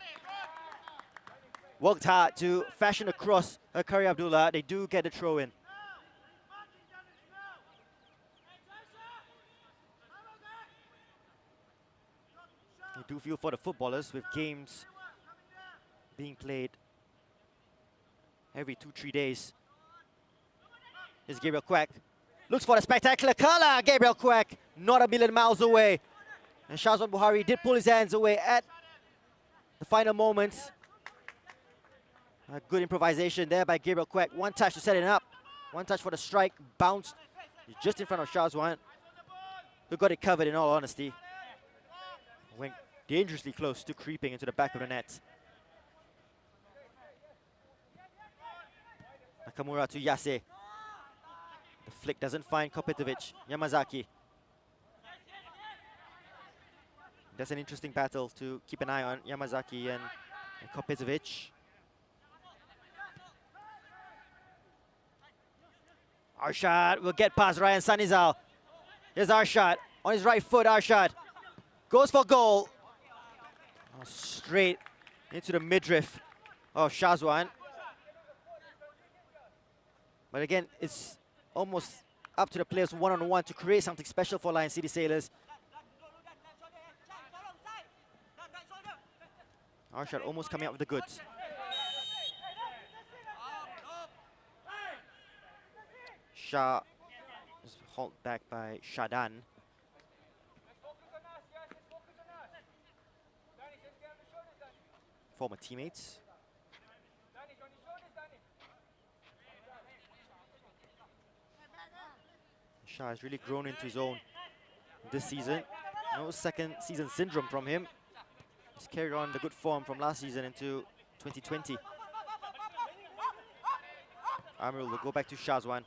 Worked hard to fashion a cross. Akari Abdullah. They do get the throw in. You do feel for the footballers with games being played every 2-3 days. Here's Gabriel Quack. Looks for the spectacular curler. Gabriel Quack, not a million miles away. And Shazwan Buhari did pull his hands away at the final moments. A good improvisation there by Gabriel Quack. One touch to set it up. One touch for the strike. Bounced just in front of Shazwan, who got it covered in all honesty. Went dangerously close to creeping into the back of the net. Nakamura to Yase. The flick doesn't find Kopetovic. Yamazaki. That's an interesting battle to keep an eye on, Yamazaki and Kopetovic. Arshad will get past Ryan Sanizal. Here's Arshad. On his right foot, Arshad goes for goal. Oh, straight into the midriff of Shazwan. But again, it's almost up to the players one-on-one to create something special for Lion City Sailors. Arshad almost coming out with the goods. Shah is hauled back by Shadan. Former teammates. Shah has really grown into his own this season. No second season syndrome from him. He's carried on the good form from last season into 2020. Amirul will go back to Shazwan.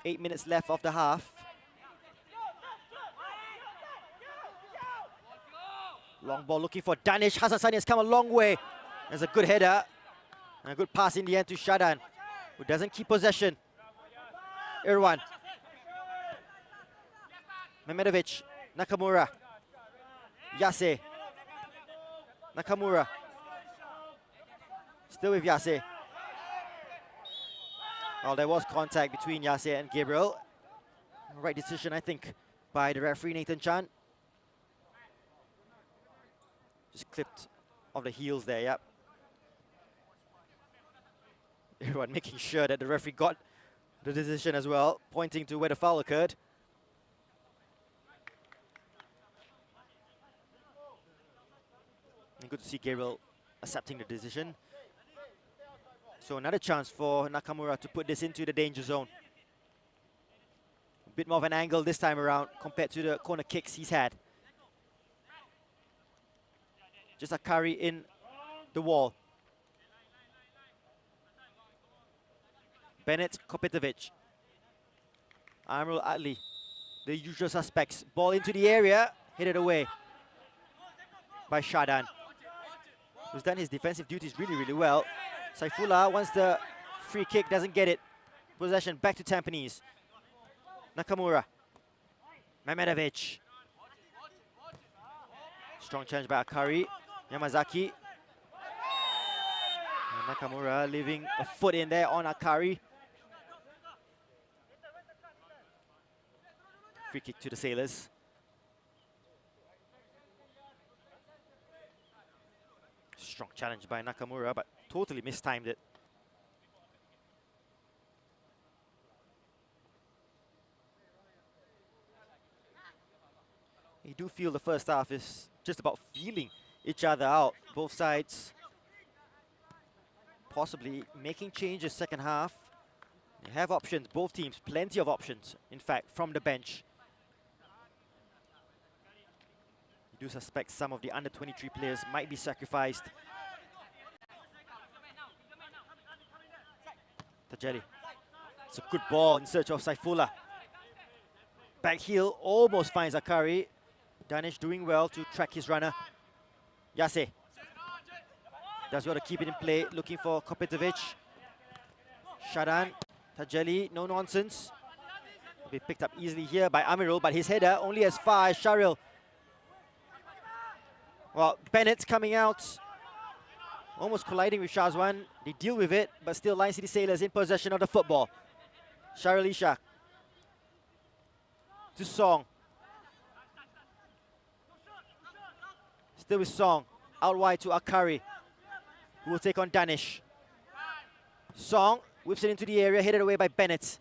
8 minutes left of the half. Long ball looking for Danish. Hassan Sani has come a long way. There's a good header. And a good pass in the end to Shadan, who doesn't keep possession. Irwan. Mehmedovic. Nakamura. Yase. Nakamura. Still with Yase. Well, there was contact between Yase and Gabriel. Right decision, I think, by the referee, Nathan Chan. Just clipped off the heels there, yep. Everyone making sure that the referee got the decision as well, pointing to where the foul occurred. And good to see Gabriel accepting the decision. So another chance for Nakamura to put this into the danger zone. A bit more of an angle this time around compared to the corner kicks he's had. Just a carry in the wall. Bennett, Kopetovic. Amirul Adli, the usual suspects. Ball into the area, hit it away by Shadan, who's done his defensive duties really, really well. Saifullah, once the free kick, doesn't get it. Possession back to Tampines. Nakamura. Mehmedovic. Strong challenge by Akari. Yamazaki. And Nakamura leaving a foot in there on Akari. Free kick to the Sailors. Strong challenge by Nakamura, but totally mistimed it. You do feel the first half is just about feeling each other out. Both sides possibly making changes second half. They have options, both teams, plenty of options, in fact, from the bench. You do suspect some of the under-23 players might be sacrificed Tajeli. It's a good ball in search of Saifullah. Back heel almost finds Akari. Danish doing well to track his runner. Yase does well to keep it in play, looking for Kopetovic. Shadan, Tajeli, no nonsense. Will be picked up easily here by Amirul, but his header only as far as Sharil. Well, Bennett's coming out, almost colliding with Shazwan. They deal with it, but still Lion City Sailors in possession of the football. Sharil Ishak to Song. Still with Song, out wide to Akari, who will take on Danish. Song whips it into the area, headed away by Bennett.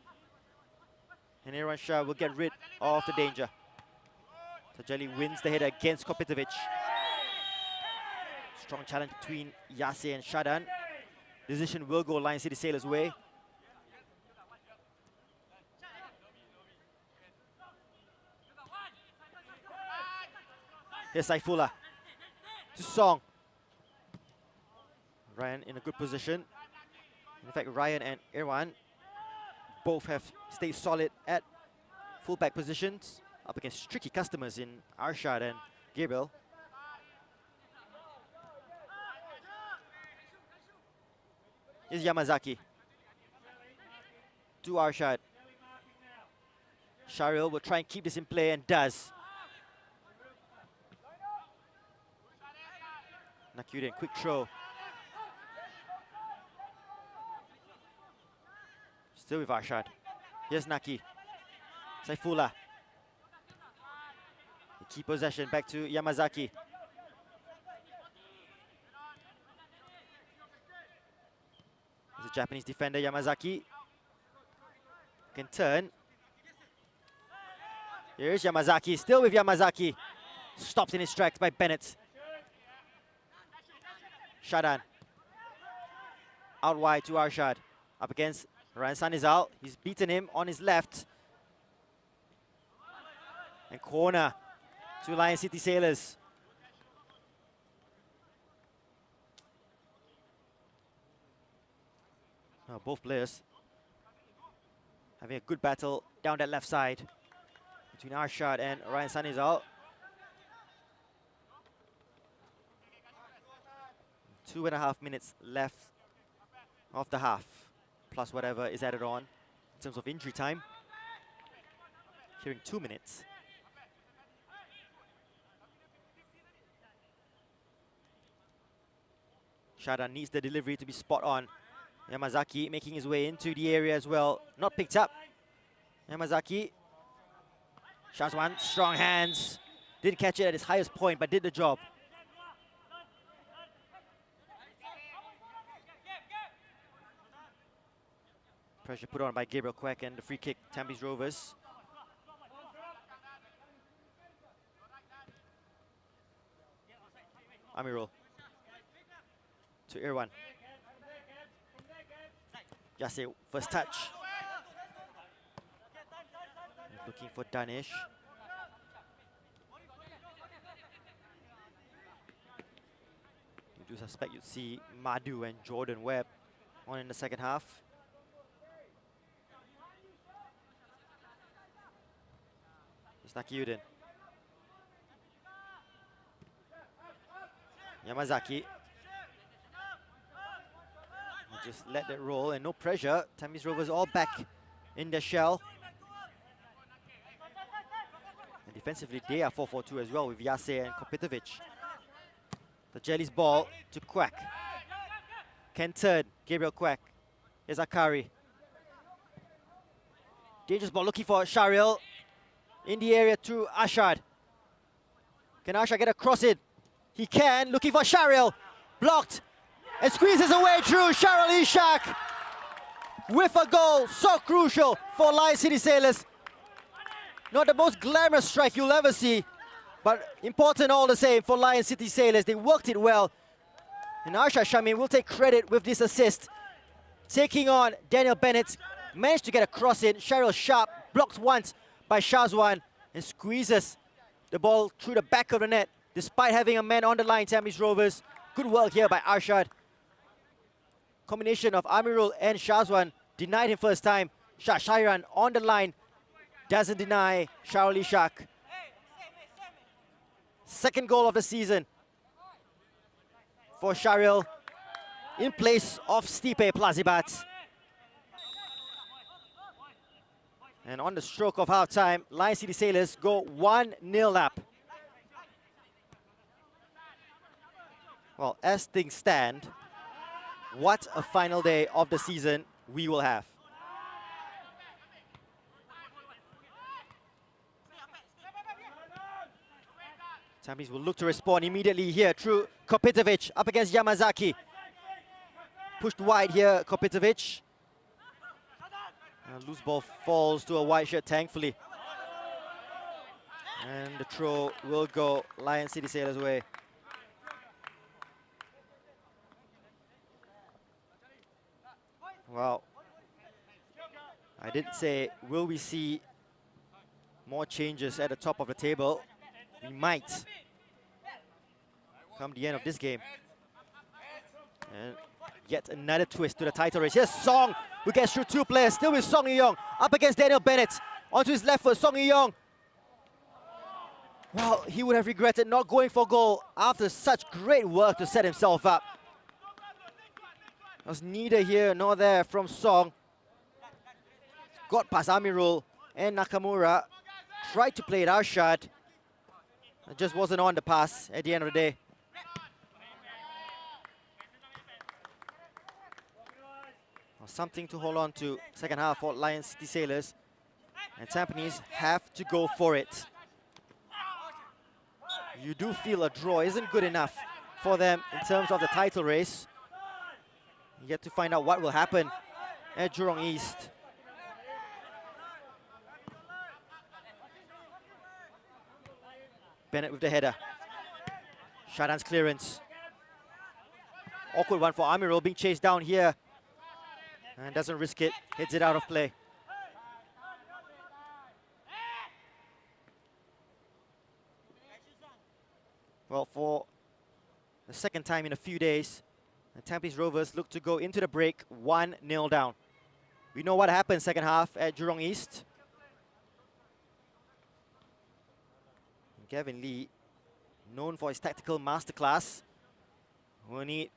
And Irwan Shah will get rid of the danger. Tajeli wins the header against Kopetovic. Strong challenge between Yase and Shadan. Decision will go Lion City Sailors' way. Here's Saifullah to Song. Ryan in a good position. In fact, Ryan and Irwan both have stayed solid at fullback positions up against tricky customers in Arshad and Gabriel. Here's Yamazaki to Arshad. Sharil will try and keep this in play and does. Nakyuden, quick throw. Still with Arshad. Here's Naki. Saifullah. They keep possession back to Yamazaki. There's a Japanese defender, Yamazaki. Can turn. Here's Yamazaki, still with Yamazaki. Stopped in his tracks by Bennett. Shadan. Out wide to Arshad. Up against Ryan Sanizal. He's beaten him on his left. And corner to Lion City Sailors. Now both players having a good battle down that left side between Arshad and Ryan Sanizal. 2.5 minutes left of the half, plus whatever is added on in terms of injury time. Hearing 2 minutes. Shadan needs the delivery to be spot on. Yamazaki making his way into the area as well. Not picked up. Yamazaki. Shazwan, strong hands. Didn't catch it at its highest point, but did the job. Pressure put on by Gabriel Kwek and the free kick, Tampines Rovers. Amirul to Irwan. Yase, first touch. Looking for Danish. You do suspect you'd see Madhu and Jordan Webb on in the second half. It's Nakyuden. Yamazaki. Just let that roll and no pressure. Tampines Rovers all back in their shell. And defensively, they are 4-4-2 as well with Yase and Kopetovic. The Jelly's ball to Kwek. Can turn, Gabriel Kwek. Here's Akari. Dangerous ball looking for Sharil. In the area to Ashad. Can Ashad get a cross in? He can, looking for Sharil. Blocked. And squeezes away through Sharil Ishak with a goal so crucial for Lion City Sailors. Not the most glamorous strike you'll ever see, but important all the same for Lion City Sailors. They worked it well. And Arshad Shamin will take credit with this assist. Taking on Daniel Bennett, managed to get a cross in. Sharil Sharp blocked once by Shazwan and squeezes the ball through the back of the net despite having a man on the line, Tampines Rovers. Good work here by Arshad. Combination of Amirul and Shazwan Denied him first time. Shairan on the line. Doesn't deny Sharul Ishak. Second goal of the season for Sharil in place of Stipe Plazibat. And on the stroke of half-time, Lion City Sailors go 1-0 up. Well, as things stand, what a final day of the season we will have. Tampines will look to respond immediately here through Kopitovic up against Yamazaki. Pushed wide here, Kopitovic. Loose ball falls to a white shirt, thankfully. And the throw will go Lion City Sailors' way. Well, I did say, will we see more changes at the top of the table? We might come the end of this game. And yet another twist to the title race. Here's Song, who gets through two players, still with Song Yi-yong, up against Daniel Bennett. Onto his left foot, Song Yi-yong. Well, he would have regretted not going for goal after such great work to set himself up. There was neither here nor there from Song. Got past Amirul and Nakamura. Tried to play it Arshad. It just wasn't on the pass at the end of the day. Well, something to hold on to second half for Lion City Sailors. And Tampines have to go for it. You do feel a draw isn't good enough for them in terms of the title race. Yet to find out what will happen at Jurong East. Bennett with the header. Shadan's clearance. Awkward one for Amirul, being chased down here. And doesn't risk it, hits it out of play. Well, for the second time in a few days, the Tampines Rovers look to go into the break 1-0 down. We know what happened second half at Jurong East. Gavin Lee, known for his tactical masterclass, will need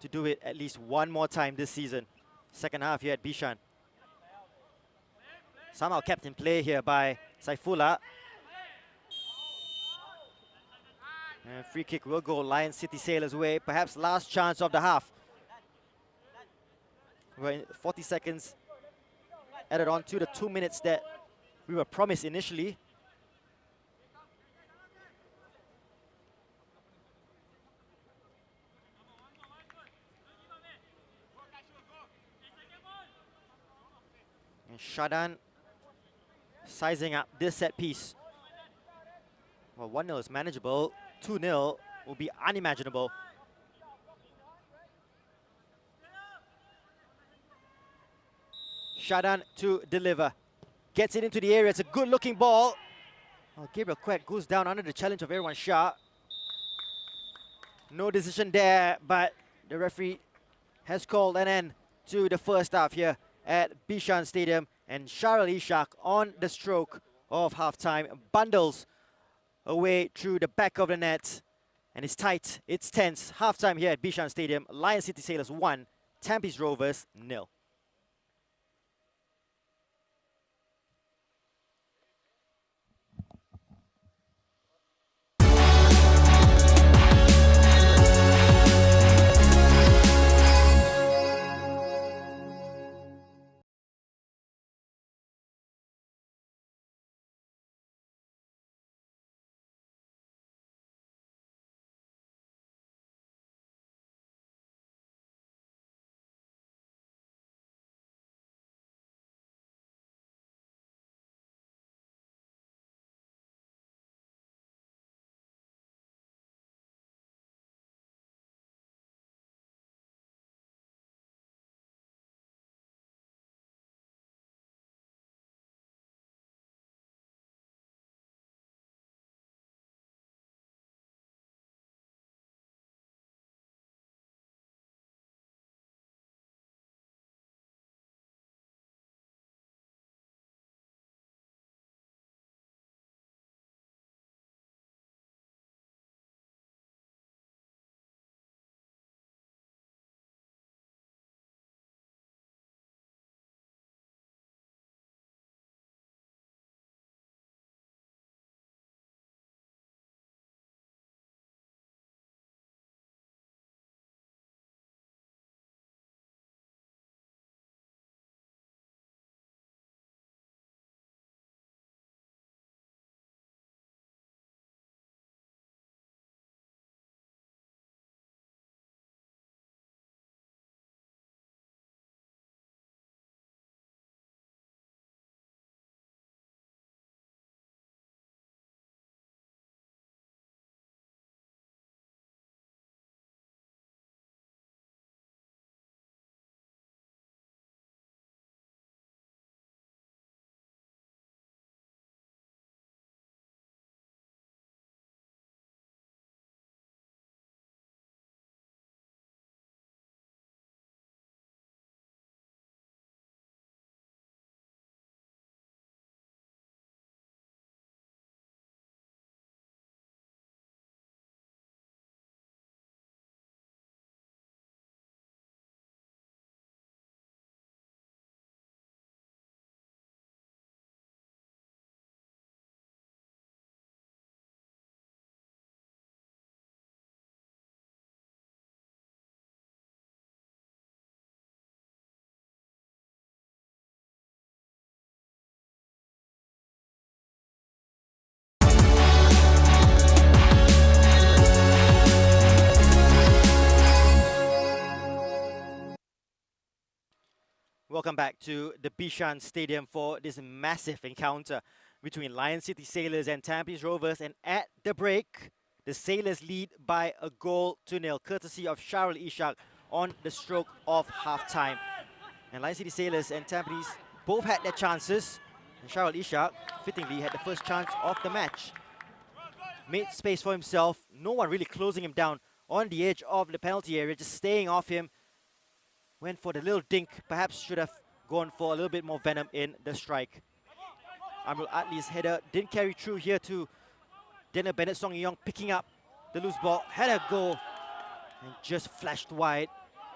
to do it at least one more time this season. Second half here at Bishan. Somehow kept in play here by Saifullah. And free kick will go Lion City Sailors' way. Perhaps last chance of the half. We're in 40 seconds added on to the 2 minutes that we were promised initially. And Shadan sizing up this set piece. Well, 1-0 is manageable. 2-0 will be unimaginable. Shadan to deliver. Gets it into the area. It's a good looking ball. Oh, Gabriel Quek goes down under the challenge of Erwan Shah. No decision there, but the referee has called an end to the first half here at Bishan Stadium. And Sharul Ishak on the stroke of halftime bundles away through the back of the net. And it's tight, it's tense. Halftime here at Bishan Stadium. Lion City Sailors 1, Tampines Rovers 0. Welcome back to the Bishan Stadium for this massive encounter between Lion City Sailors and Tampines Rovers. And at the break, the Sailors lead by a 1-0, courtesy of Sharul Ishak on the stroke of half-time. And Lion City Sailors and Tampines both had their chances. And Sharul Ishak, fittingly, had the first chance of the match. Made space for himself, no one really closing him down on the edge of the penalty area, just staying off him. Went for the little dink, perhaps should have gone for a little bit more venom in the strike. Amrul Atli's header didn't carry through here to Daniel Bennett. Song Yong picking up the loose ball, had a goal and just flashed wide.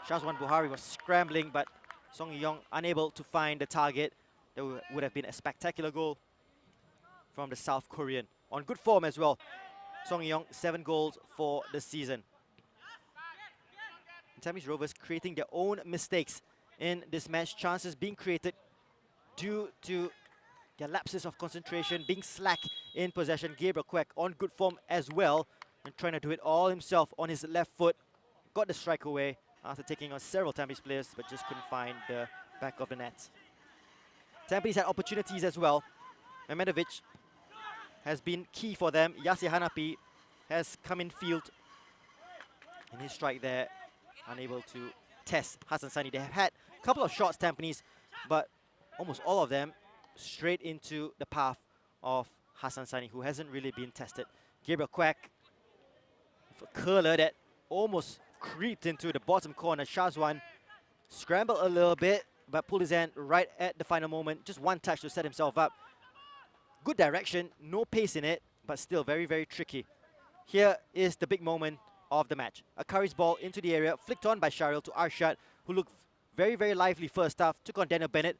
Shazwan Buhari was scrambling, but Song Yong unable to find the target. That would have been a spectacular goal from the South Korean. On good form as well. Song Yong, 7 goals for the season. Tampines Rovers creating their own mistakes in this match. Chances being created due to their lapses of concentration, being slack in possession. Gabriel Kwek on good form as well, and trying to do it all himself on his left foot. Got the strike away after taking on several Tampines players, but just couldn't find the back of the net. Tampines had opportunities as well. Memedovic has been key for them. Yasir Hanapi has come in field, and his strike there unable to test Hassan Sani. They have had a couple of shots, Tampines, but almost all of them straight into the path of Hassan Sani, who hasn't really been tested. Gabriel Kwek with a curler that almost creeped into the bottom corner. Shazwan scrambled a little bit, but pulled his hand right at the final moment. Just one touch to set himself up. Good direction, no pace in it, but still very, very tricky. Here is the big moment of the match. Akari's ball into the area, flicked on by Sharil to Arshad, who looked very, very lively first half, took on Daniel Bennett,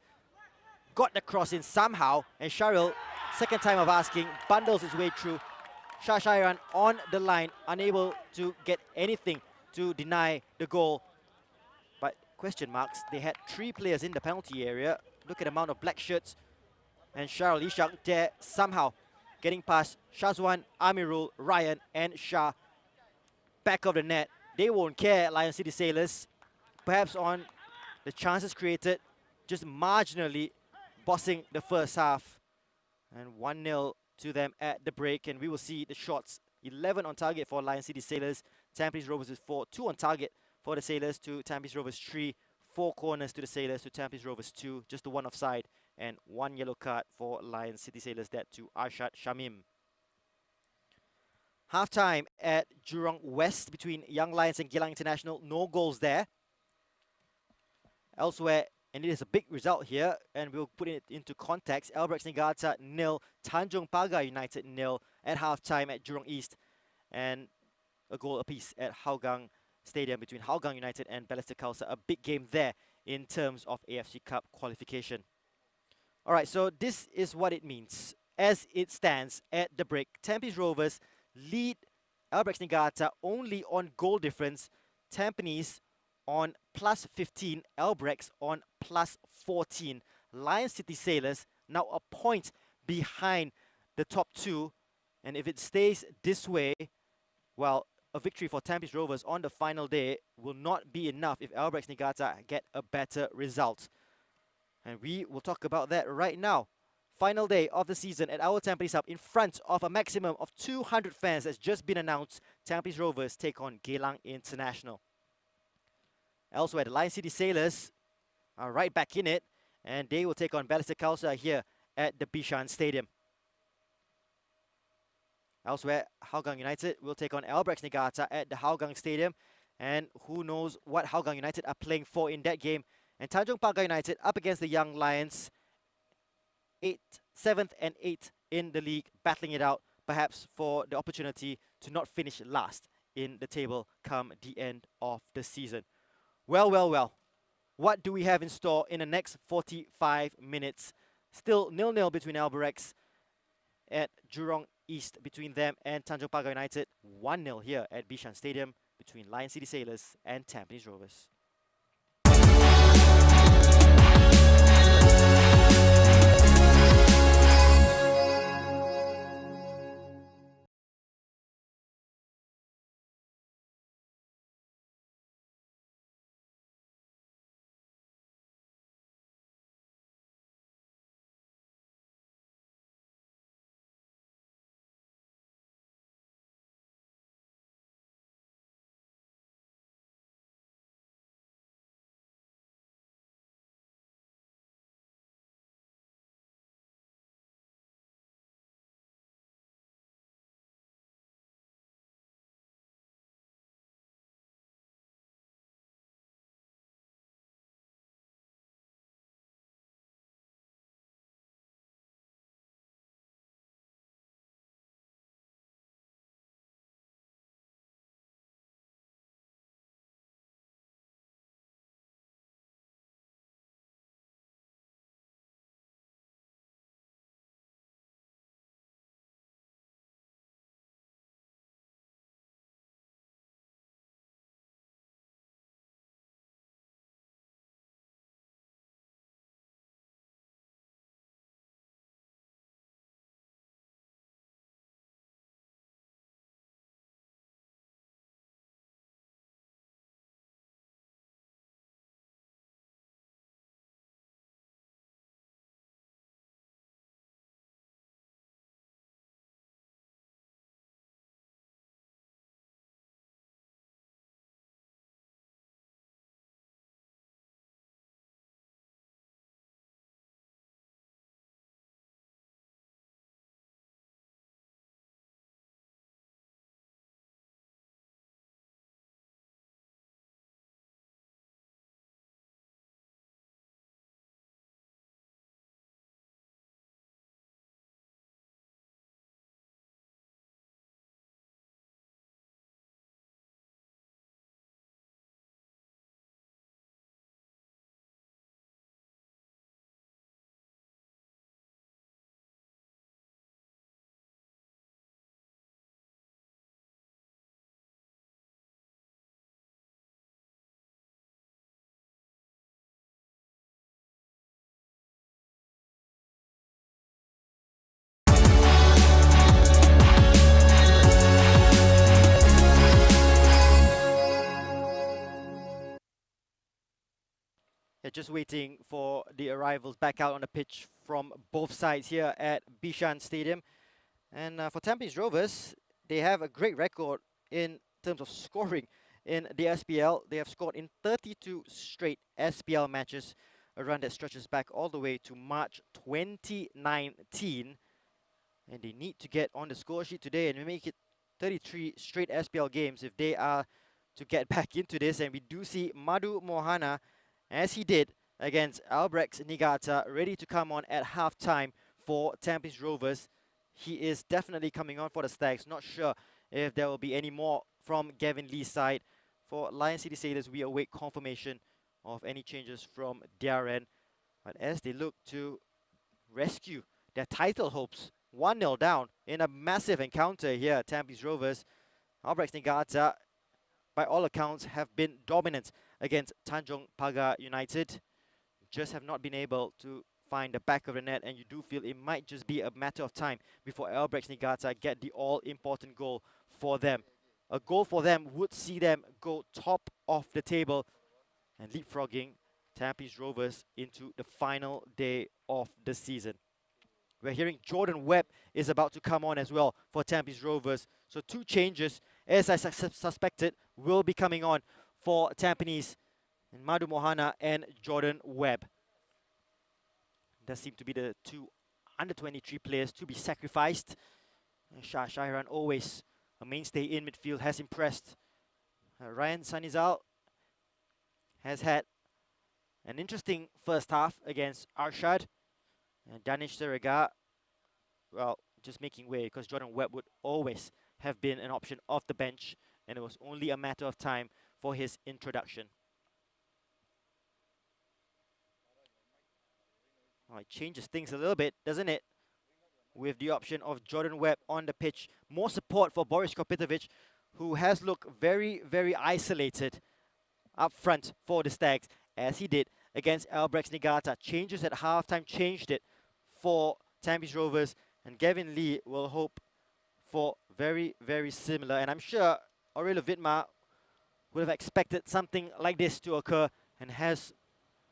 got the cross in somehow, and Sharil, second time of asking, bundles his way through. Shah Shairan on the line, unable to get anything to deny the goal. But question marks, they had 3 players in the penalty area. Look at the amount of black shirts. And Sharil Ishak there somehow getting past Shazwan, Amirul, Ryan, and Shah. Back of the net. They won't care, Lion City Sailors. Perhaps on the chances created, just marginally bossing the first half. And 1-0 to them at the break. And we will see the shots. 11 on target for Lion City Sailors. Tampines Rovers is 4. 2 on target for the Sailors to Tampines Rovers 3. 4 corners to the Sailors to Tampines Rovers 2. Just the 1 offside. And 1 yellow card for Lion City Sailors, that to Arshad Shamim. Half-time at Jurong West between Young Lions and Geylang International. No goals there. Elsewhere, and it is a big result here, and we'll put it into context. Albirex Niigata 0, Tanjong Pagar United 0 at half-time at Jurong East. And a goal apiece at Hougang Stadium between Hougang United and Balestier Khalsa. A big game there in terms of AFC Cup qualification. Alright, so this is what it means. As it stands at the break, Tampines Rovers lead Albirex Niigata only on goal difference. Tampines on plus 15, Albirex on plus 14. Lion City Sailors now a point behind the top 2. And if it stays this way, well, a victory for Tampines Rovers on the final day will not be enough if Albirex Niigata get a better result. And we will talk about that right now. Final day of the season at our Tampines Hub in front of a maximum of 200 fans that's just been announced. Tampines Rovers take on Geylang International. Elsewhere, the Lion City Sailors are right back in it, and they will take on Balestier Khalsa here at the Bishan Stadium. Elsewhere, Hougang United will take on Albirex Niigata at the Hougang Stadium, and who knows what Hougang United are playing for in that game. And Tanjong Pagar United up against the Young Lions, 7th and 8th in the league, battling it out, perhaps for the opportunity to not finish last in the table come the end of the season. Well, well, well. What do we have in store in the next 45 minutes? Still 0-0 between Albirex at Jurong East between them and Tanjong Pagar United. 1-0 here at Bishan Stadium between Lion City Sailors and Tampines Rovers. Yeah, just waiting for the arrivals back out on the pitch from both sides here at Bishan Stadium. And for Tampines Rovers, they have a great record in terms of scoring in the SPL. They have scored in 32 straight SPL matches, a run that stretches back all the way to March 2019. And they need to get on the score sheet today and make it 33 straight SPL games if they are to get back into this. And we do see Madhu Mohana, as he did against Albirex Niigata, ready to come on at halftime for Tampines Rovers. He is definitely coming on for the Stags. Not sure if there will be any more from Gavin Lee's side. For Lion City Sailors, we await confirmation of any changes from their end. But as they look to rescue their title hopes, 1-0 down in a massive encounter here at Tampines Rovers, Albirex Niigata, by all accounts, have been dominant against Tanjong Pagar United. Just have not been able to find the back of the net, and you do feel it might just be a matter of time before Albirex Niigata get the all-important goal for them. A goal for them would see them go top of the table and leapfrogging Tampines Rovers into the final day of the season. We're hearing Jordan Webb is about to come on as well for Tampines Rovers. So 2 changes, as I suspected, will be coming on for Tampines. And Madhu Mohana and Jordan Webb. There seem to be the 2 under-23 players to be sacrificed. Shah Shahran, always a mainstay in midfield, has impressed. Ryan Sanizal has had an interesting first half against Arshad. And Danish Saraga, well, just making way, because Jordan Webb would always have been an option off the bench, and it was only a matter of time for his introduction. Oh, it changes things a little bit, doesn't it? With the option of Jordan Webb on the pitch. More support for Boris Kopitovic, who has looked very, very isolated up front for the Stags, as he did against Albirex Niigata. Changes at halftime changed it for Tampines Rovers, and Gavin Lee will hope for very, very similar. And I'm sure Aurelio Vidmar would have expected something like this to occur and has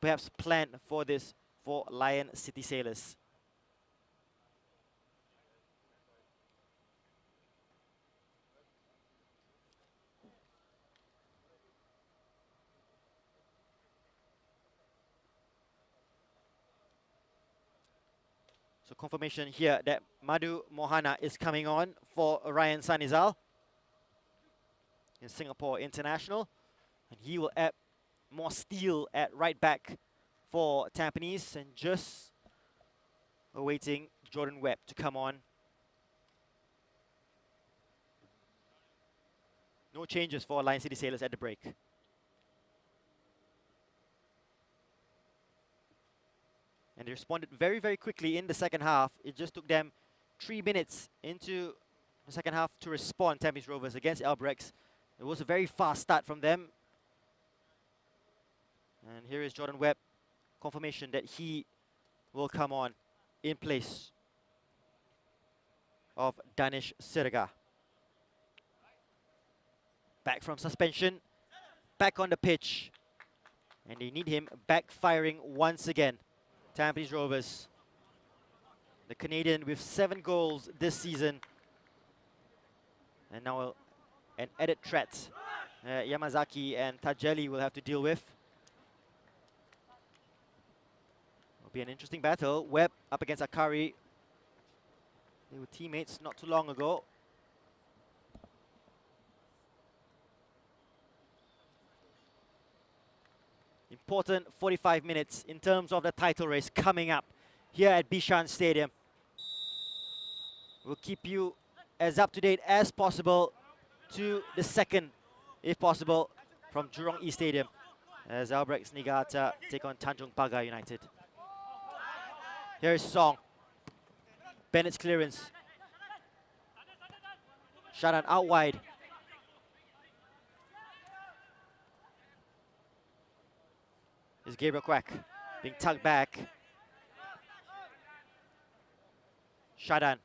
perhaps planned for this for Lion City Sailors. So confirmation here that Madhu Mohana is coming on for Ryan Sanizal in Singapore International. And he will add more steel at right back for Tampines, and just awaiting Jordan Webb to come on. No changes for Lion City Sailors at the break. And they responded very, very quickly in the second half. It just took them 3 minutes into the second half to respond, Tampines Rovers, against Albirex. It was a very fast start from them. And here is Jordan Webb. Confirmation that he will come on in place of Danish Siraga. Back from suspension, back on the pitch. And they need him back firing once again. Tampines Rovers, the Canadian with 7 goals this season. And now an added threat Yamazaki and Tajeli will have to deal with. Will be an interesting battle. Webb up against Akari. They were teammates not too long ago. Important 45 minutes in terms of the title race coming up here at Bishan Stadium. We'll keep you as up to date as possible to the second, if possible, from Jurong East Stadium as Albirex Niigata take on Tanjong Pagar United. Here's Song. Bennett's clearance. Sharan out wide. Is Gabriel Quack being tugged back. Shadan.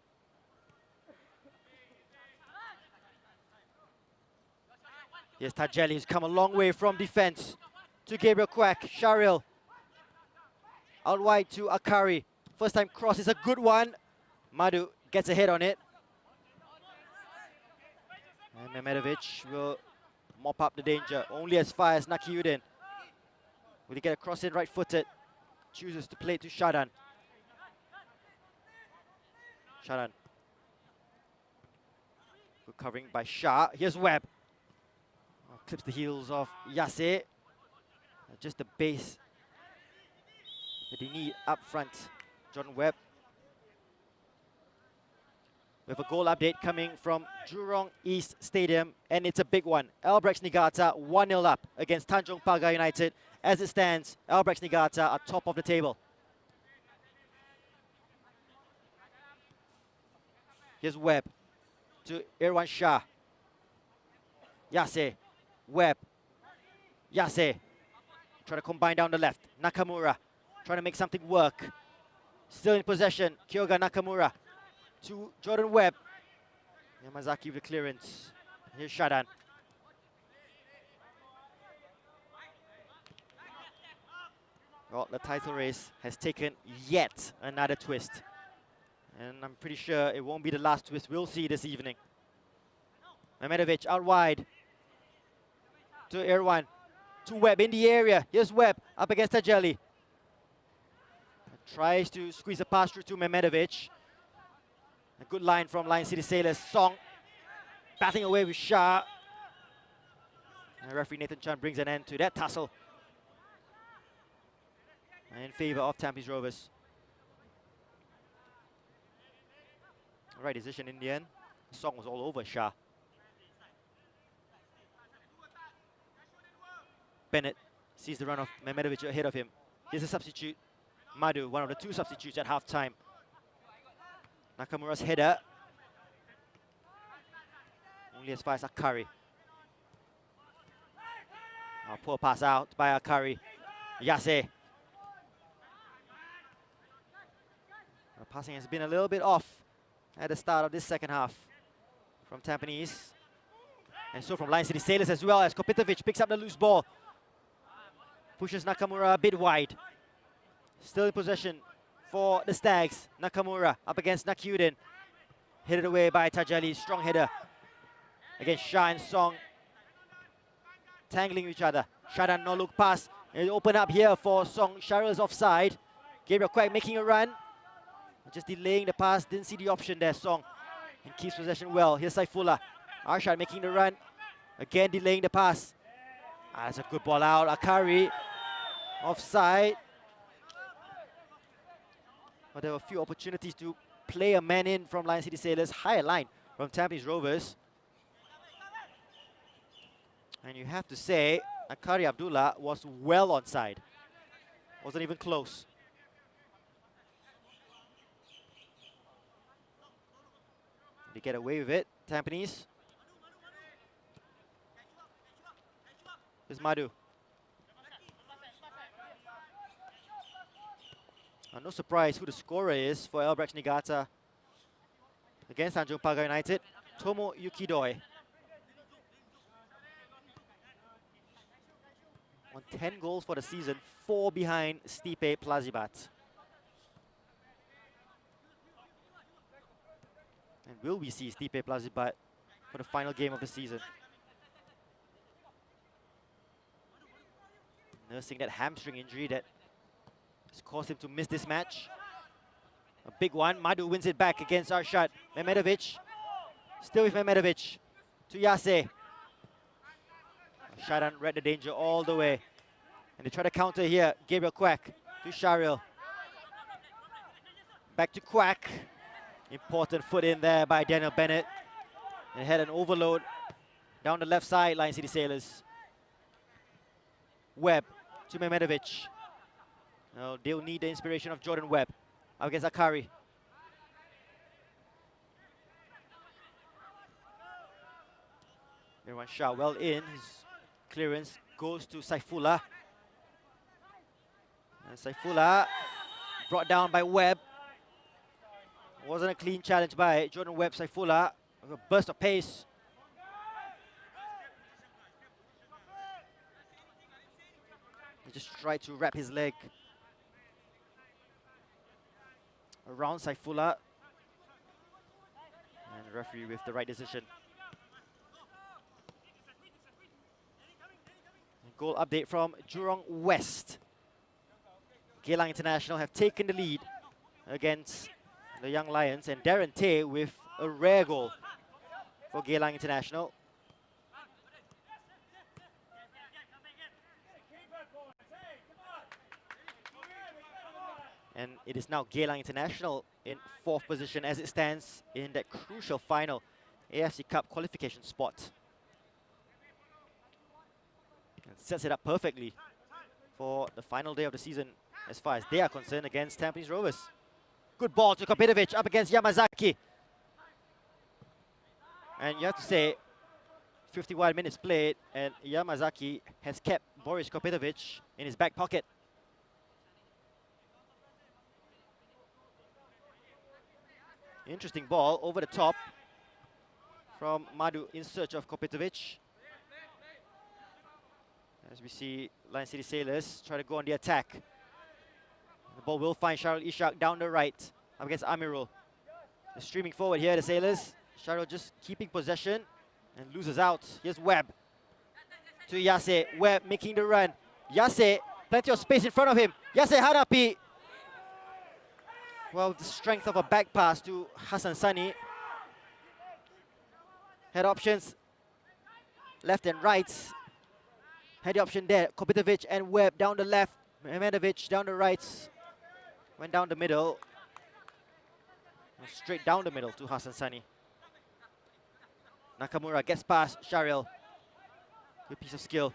Here's Tajeli, who's come a long way from defense to Gabriel Quack. Sharil Out wide to Akari. First time cross is a good one. Madu gets a hit on it. And Mehmedovic will mop up the danger. Only as far as Nakiuddin. Will he get a cross in right-footed? Chooses to play it to Shadan. Shadan. Good covering by Shah. Here's Webb. Oh, clips the heels of Yase. Just the base that they need up front. Jordan Webb. We have a goal update coming from Jurong East Stadium, and it's a big one. Albirex Niigata 1-0 up against Tanjong Pagar United. As it stands, Albirex Niigata are top of the table. Here's Webb to Irwan Shah. Yase, Webb, Yase. Trying to combine down the left. Nakamura trying to make something work. Still in possession, Kyoga Nakamura to Jordan Webb. Yamazaki with the clearance. Here's Shadan. Well, the title race has taken yet another twist. And I'm pretty sure it won't be the last twist we'll see this evening. Mehmedovic out wide to Irwan. To Webb in the area. Here's Webb up against Tajeli. Tries to squeeze a pass through to Mehmedovic. A good line from Lion City Sailors. Song batting away with Shah. And referee Nathan Chan brings an end to that tussle in favor of Tampines Rovers. Right decision in the end. Song was all over Shah. Bennett sees the run of Mehmedovic ahead of him. Here's a substitute. Madu, one of the two substitutes at half-time. Nakamura's header. Only as far as Akari. Oh, poor pass out by Akari. Yase. Passing has been a little bit off at the start of this second half from Tampines. And so from Lion City Sailors as well, as Kopitovic picks up the loose ball. Pushes Nakamura a bit wide. Still in possession for the Stags. Nakamura up against Nakiuddin. Headed away by Tajali, strong header. Against Shah and Song. Tangling each other. Shadan no look pass. It'll open up here for Song. Sharil is offside. Gabriel Quack making a run. Just delaying the pass. Didn't see the option there, Song. And keeps possession well. Here's Saifullah. Arshad making the run. Again delaying the pass. That's a good ball out. Akari offside. But there were a few opportunities to play a man in from Lion City Sailors. Higher line from Tampines Rovers. And you have to say, Akari Abdullah was well onside. Wasn't even close. They get away with it, Tampines. Here's Madu. No surprise who the scorer is for Albirex Niigata against Tanjong Pagar United. Tomo Yukidoi. On 10 goals for the season, 4 behind Stipe Plazibat. And will we see Stipe Plazibat for the final game of the season? Nursing that hamstring injury that has caused him to miss this match. A big one. Madu wins it back against Arshad. Mehmedovic. Still with Mehmedovic. To Yase. Shadan read the danger all the way. And they try to counter here. Gabriel Quack to Sharil. Back to Quack. Important foot in there by Daniel Bennett. And had an overload down the left side, Lion City Sailors. Webb to Mehmedovic. Now they'll need the inspiration of Jordan Webb up against Akari. Irwan Shah well in. His clearance goes to Saifullah. And Saifullah brought down by Webb. Wasn't a clean challenge by Jordan Webb. Saifullah, a burst of pace. He just tried to wrap his leg around Saifullah. And the referee with the right decision. And goal update from Jurong West. Geylang International have taken the lead against the Young Lions, and Darren Tay with a rare goal for Geylang International. And it is now Geylang International in 4th position as it stands in that crucial final AFC Cup qualification spot. And sets it up perfectly for the final day of the season as far as they are concerned against Tampines Rovers. Good ball to Kopitovic up against Yamazaki. And you have to say, 51 minutes played, and Yamazaki has kept Boris Kopitovic in his back pocket. Interesting ball over the top from Madu in search of Kopitovic. As we see Lion City Sailors try to go on the attack. The ball will find Sharul Ishak down the right up against Amirul. They're streaming forward here, the Sailors. Sharul just keeping possession and loses out. Here's Webb to Yase. Webb making the run. Yase, plenty of space in front of him. Yase Hanapi. Well, the strength of a back pass to Hassan Sani. Had options left and right. Had the option there. Kopitovic and Webb down the left. Mehmedovic down the right. Went down the middle. Straight down the middle to Hassan Sani. Nakamura gets past Sharil. Good piece of skill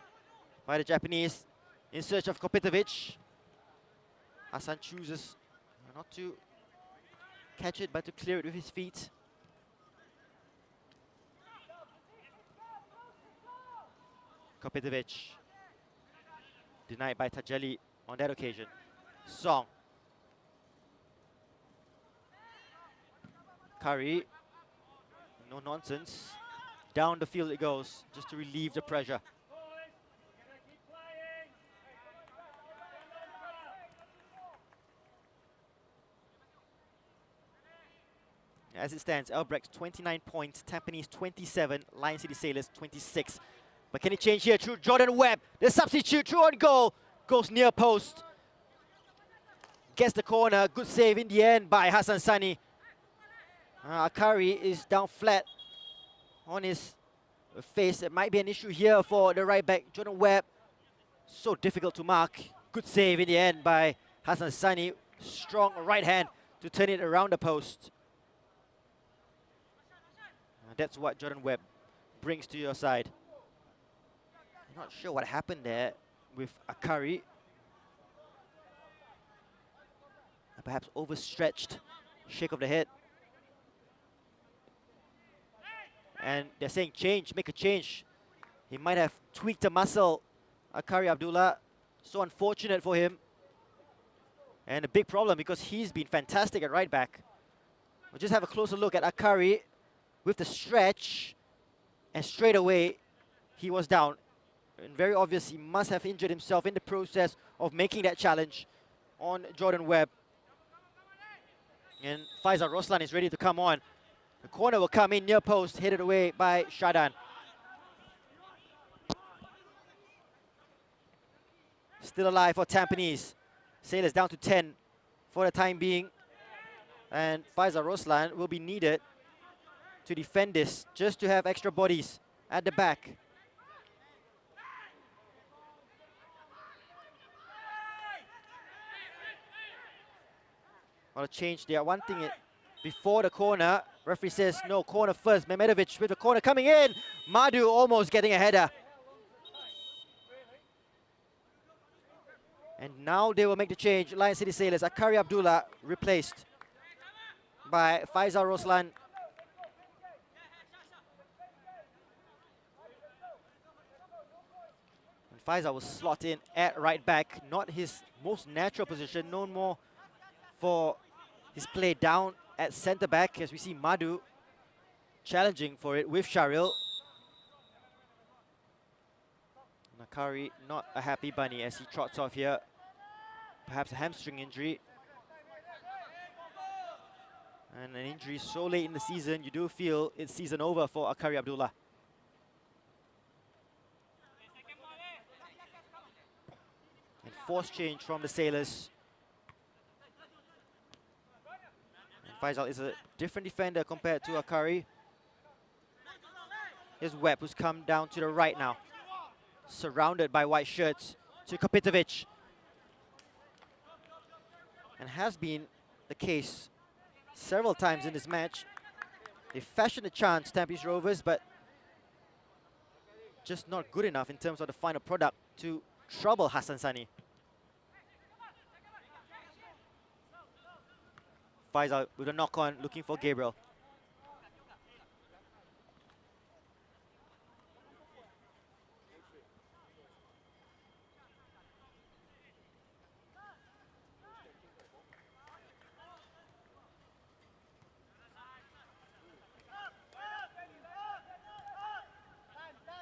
by the Japanese in search of Kopitovic. Hassan chooses not to catch it, but to clear it with his feet. Kopitovic denied by Tajali on that occasion. Song. Curry. No nonsense. Down the field it goes, just to relieve the pressure. As it stands, Albirex 29 points, Tampines 27, Lion City Sailors 26. But can it change here through Jordan Webb? The substitute through on goal. Goes near post. Gets the corner. Good save in the end by Hassan Sani. Akari is down flat on his face. It might be an issue here for the right back, Jordan Webb. So difficult to mark. Good save in the end by Hassan Sani. Strong right hand to turn it around the post. That's what Jordan Webb brings to your side. I'm not sure what happened there with Akari. Perhaps overstretched shake of the head. And they're saying change, make a change. He might have tweaked a muscle, Akari Abdullah. So unfortunate for him. And a big problem because he's been fantastic at right back. We'll just have a closer look at Akari with the stretch. And straight away, he was down. And very obvious, he must have injured himself in the process of making that challenge on Jordan Webb. And Faisal Roslan is ready to come on. The corner will come in near post, headed away by Shadan. Still alive for Tampines. Sailors down to 10 for the time being. And Faisal Roslan will be needed to defend this, just to have extra bodies at the back. Well, a change there. One thing before the corner, referee says no, corner first. Mehmedovic with the corner coming in. Madu almost getting a header. And now they will make the change. Lion City Sailors, Akari Abdullah replaced by Faisal Roslan. And Faisal will slot in at right back. Not his most natural position, known more for his play down at centre back, as we see Madu challenging for it with Sharil. Nakari not a happy bunny as he trots off here. Perhaps a hamstring injury. And an injury so late in the season, you do feel it's season over for Akari Abdullah. And forced change from the Sailors. And Faisal is a different defender compared to Akari. Here's Webb, who's come down to the right now. Surrounded by white shirts to Kopitovic. And has been the case several times in this match. They fashioned a chance, Tampines Rovers, but just not good enough in terms of the final product to trouble Hassan Sani. Faisal with a knock-on, looking for Gabriel.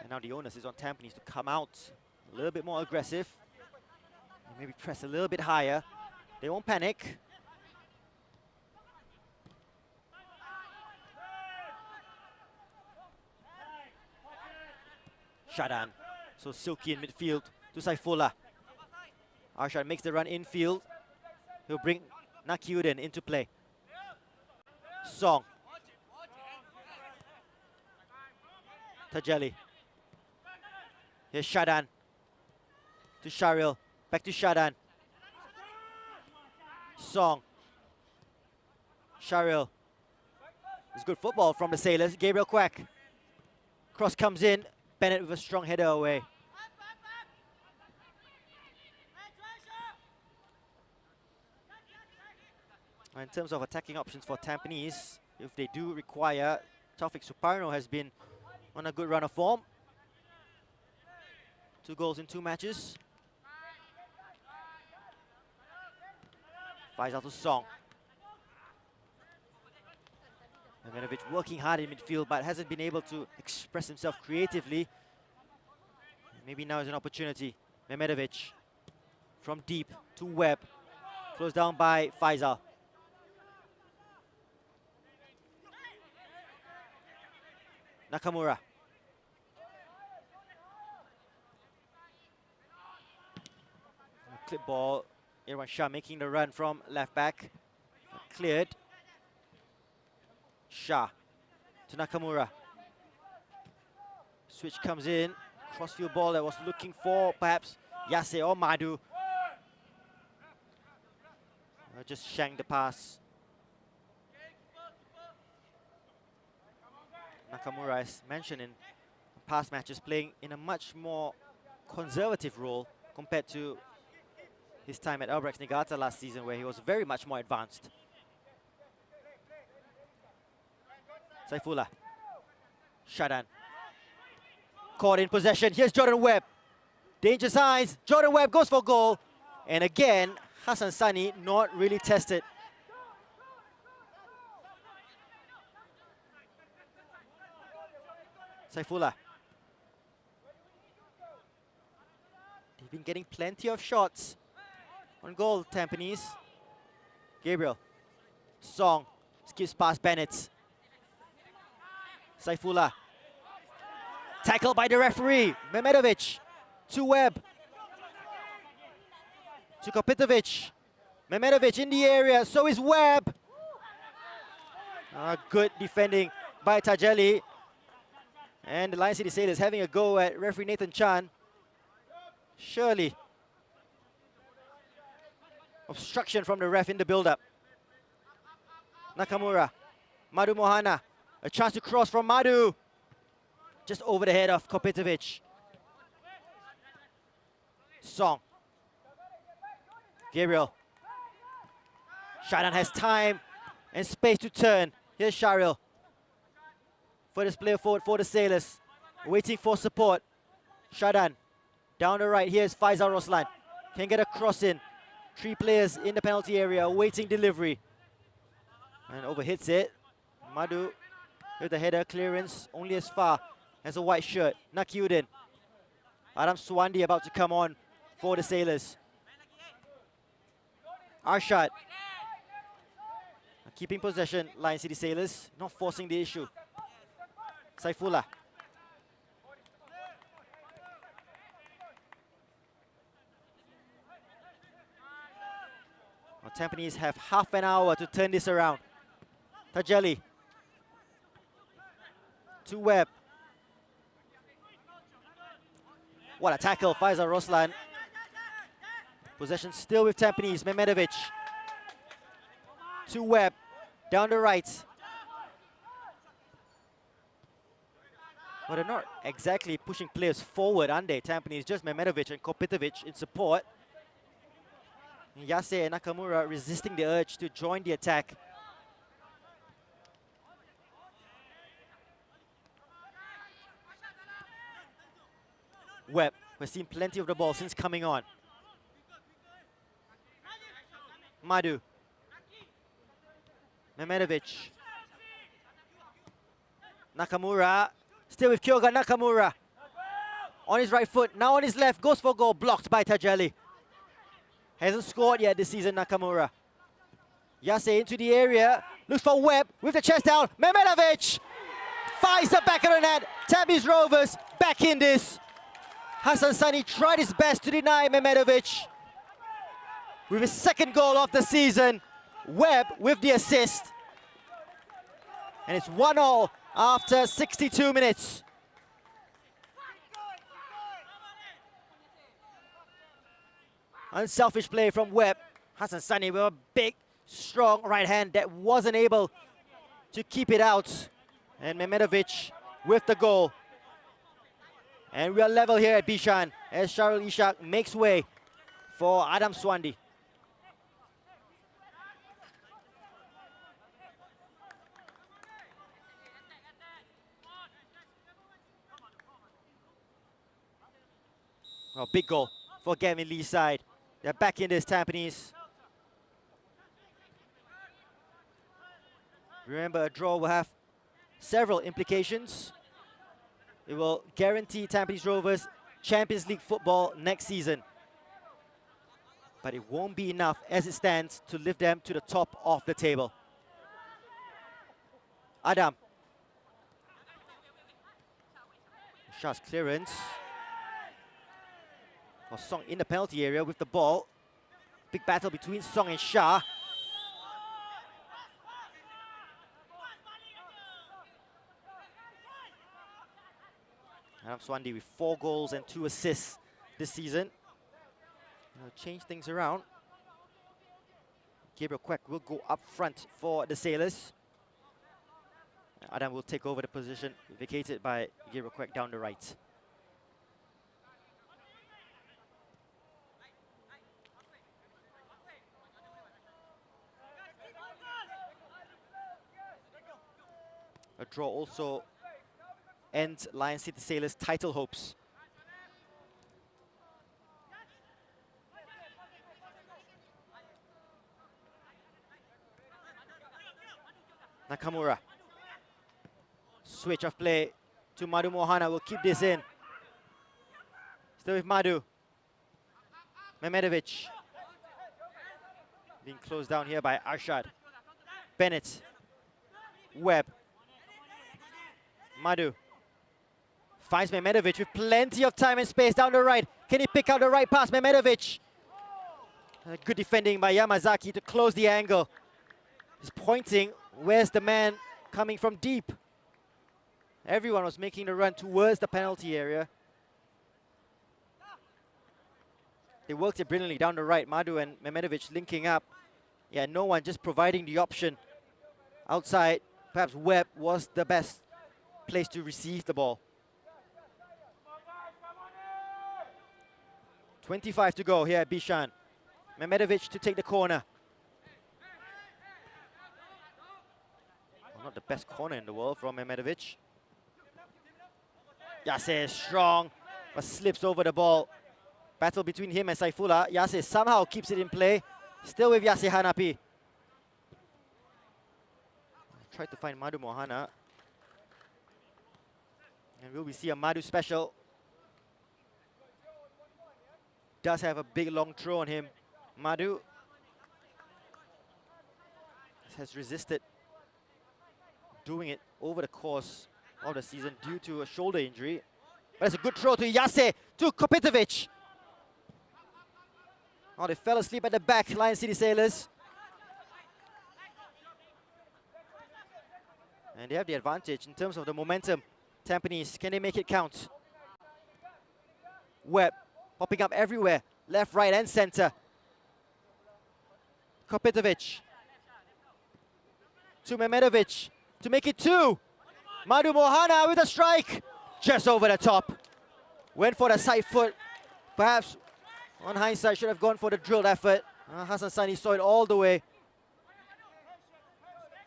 And now the onus is on Tampines to come out a little bit more aggressive. And maybe press a little bit higher. They won't panic. Shadan. So Silky in midfield to Saifullah. Arshad makes the run infield. He'll bring Nakiuden into play. Song. Tajeli. Here's Shadan. To Sharil. Back to Shadan. Song. Sharil. It's good football from the Sailors. Gabriel Quack. Cross comes in. Bennett with a strong header away. In terms of attacking options for Tampines, if they do require, Taufik Suparno has been on a good run of form. 2 goals in 2 matches. Faisal to Song. Mehmedovic working hard in midfield but hasn't been able to express himself creatively. Maybe now is an opportunity. Mehmedovic from deep to Webb. Closed down by Faisal. Nakamura. Clip ball. Irwan Shah making the run from left back. Cleared. Shah to Nakamura. Switch comes in. Crossfield ball that was looking for perhaps Yase or Madu. Just shanked the pass. Nakamura, as mentioned in past matches, playing in a much more conservative role compared to his time at Albirex Niigata last season, where he was very much more advanced. Saifullah. Shadan. Caught in possession. Here's Jordan Webb. Danger signs. Jordan Webb goes for goal. And again, Hassan Sani not really tested. Saifullah. They've been getting plenty of shots on goal, Tampines. Gabriel. Song. Skips past Bennett. Saifullah. Tackled by the referee. Mehmedovic to Webb. To Kopitovic. Mehmedovic in the area. So is Webb. Good defending by Tajeli. And the Lion City Sailors having a go at referee Nathan Chan. Surely obstruction from the ref in the build-up. Nakamura. Madu Mohana. A chance to cross from Madu. Just over the head of Kopitovic. Song. Gabriel. Shadan has time and space to turn. Here's Sharil. Furthest player forward for the Sailors. Waiting for support. Shadan. Down the right. Here's Faisal Roslan. Can get a cross in. 3 players in the penalty area awaiting delivery. And overhits it. Madu with the header clearance only as far as a white shirt. Nakiuden. Adam Swandi about to come on for the Sailors. Arshad. Keeping possession, Lion City Sailors, not forcing the issue. Saifullah. Well, Tampines have half an hour to turn this around. Tajali. To Webb. What a tackle, Faisal Roslan. Possession still with Tampines, Mehmedovic. To Webb, down the right. Well, they're not exactly pushing players forward, aren't they? Tampines, just Mehmedovic and Kopitovic in support. Yase and Nakamura resisting the urge to join the attack. Webb, we've seen plenty of the ball since coming on. Madu. Mehmedovic. Nakamura. Still with Kyoga Nakamura. On his right foot, now on his left, goes for goal, blocked by Tajali. Hasn't scored yet this season, Nakamura. Yase into the area, looks for Webb with the chest down. Mehmedovic finds the back of the net. Tampines Rovers back in this. Hassan Sani tried his best to deny Mehmedovic. With his second goal of the season, Webb with the assist. And it's 1-1 after 62 minutes. Unselfish play from Webb. Hassan Sani with a big, strong right hand that wasn't able to keep it out. And Mehmedovic with the goal. And we are level here at Bishan as Sharul Ishak makes way for Adam Swandi. Oh, big goal for Gavin Lee's side. They're back in this, Tampines. Remember, a draw will have several implications. It will guarantee Tampines Rovers Champions League football next season. But it won't be enough as it stands to lift them to the top of the table. Adam. Shah's clearance. Well, Song in the penalty area with the ball. Big battle between Song and Shah. Adam Swandi with 4 goals and 2 assists this season. Change things around. Gabriel Kwek will go up front for the Sailors. Adam will take over the position vacated by Gabriel Kwek down the right. A draw also ends Lion City Sailors' title hopes. Nakamura. Switch of play to Madhu Mohana. Will keep this in. Still with Madhu. Mehmedovic. Being closed down here by Arshad. Bennett. Webb. Madhu. Finds Mehmedovic with plenty of time and space down the right. Can he pick out the right pass? Mehmedovic. Good defending by Yamazaki to close the angle. He's pointing. Where's the man coming from deep? Everyone was making the run towards the penalty area. They worked it brilliantly down the right. Madhu and Mehmedovic linking up. Yeah, no one just providing the option. Outside, perhaps Webb was the best place to receive the ball. 25 to go here at Bishan. Mehmedovic to take the corner. Well, not the best corner in the world from Mehmedovic. Yase is strong, but slips over the ball. Battle between him and Saifullah. Yase somehow keeps it in play. Still with Yase Hanapi. Tried to find Madhu Mohana. And will we see a Madhu special? Does have a big long throw on him. Madhu. has resisted doing it over the course of the season due to a shoulder injury. But it's a good throw to Yase, to Kopitovic. Oh, they fell asleep at the back, Lion City Sailors. And they have the advantage in terms of the momentum. Tampines, can they make it count? Webb popping up everywhere, left, right, and center. Kopitovic to Mehmedovic to make it 2. Madhu Mohana with a strike, just over the top. Went for the side foot. Perhaps, on hindsight, should have gone for the drilled effort. Hassan Sani saw it all the way.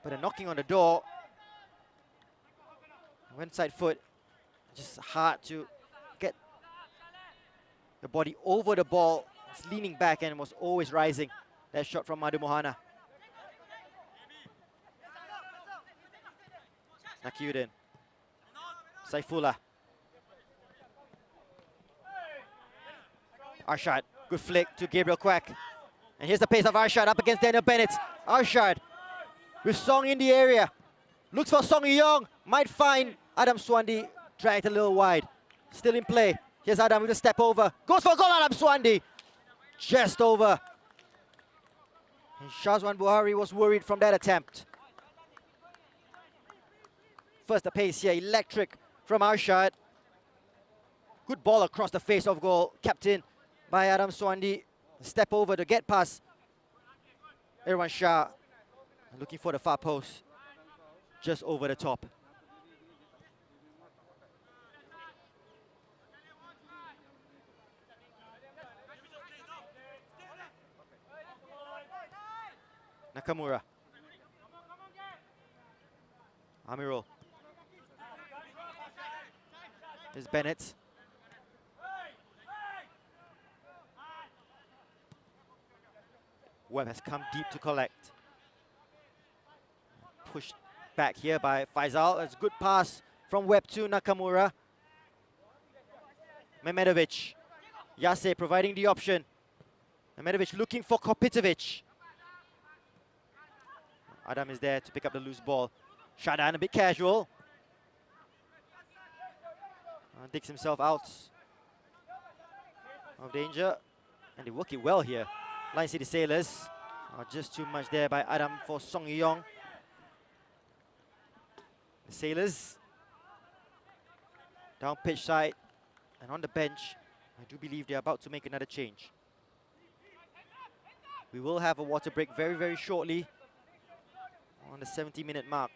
But a knocking on the door. Went side foot. Just hard to get the body over the ball. It's leaning back and was always rising. That shot from Madhu Mohana. Nakiuddin. Saifullah. Arshad, good flick to Gabriel Quack. And here's the pace of Arshad up against Daniel Bennett. Arshad with Song in the area. Looks for Song Yong. Might find Adam Swandi. Dragged a little wide. Still in play. Here's Adam with a step over. Goes for goal, Adam Swandi. Just over. And Shazwan Buhari was worried from that attempt. First the pace here, electric from Arshad. Good ball across the face of goal. Kept in by Adam Swandi. Step over to get past Irwan Shah. Looking for the far post. Just over the top. Nakamura. Amirul. Here's Bennett. Webb has come deep to collect. Pushed back here by Faisal. That's a good pass from Webb to Nakamura. Mehmedovic. Yase providing the option. Mehmedovic looking for Kopitovic. Adam is there to pick up the loose ball. Shadan a bit casual. Digs himself out of danger. And they work it well here. Lion City Sailors. Just too much there by Adam for Song Yong. The Sailors down pitch side and on the bench. I do believe they're about to make another change. We will have a water break very, very shortly on the 70-minute mark.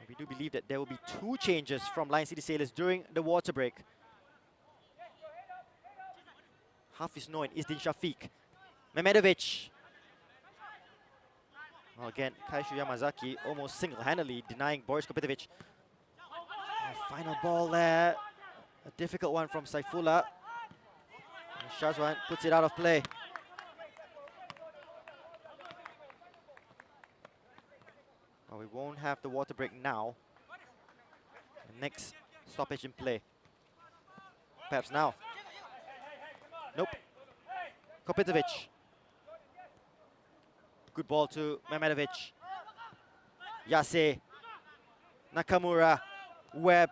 We do believe that there will be 2 changes from Lion City Sailors during the water break. Hafiz Noin, Isdin Shafiq. Mehmedovic. Well, again, Kaishu Yamazaki almost single-handedly denying Boris Kopitovic. Final ball there. A difficult one from Saifullah. And Shazwan puts it out of play. Well, we won't have the water break now. The next stoppage in play. Perhaps now. Nope. Kopitovic. Good ball to Mehmedovic. Yase. Nakamura. Webb.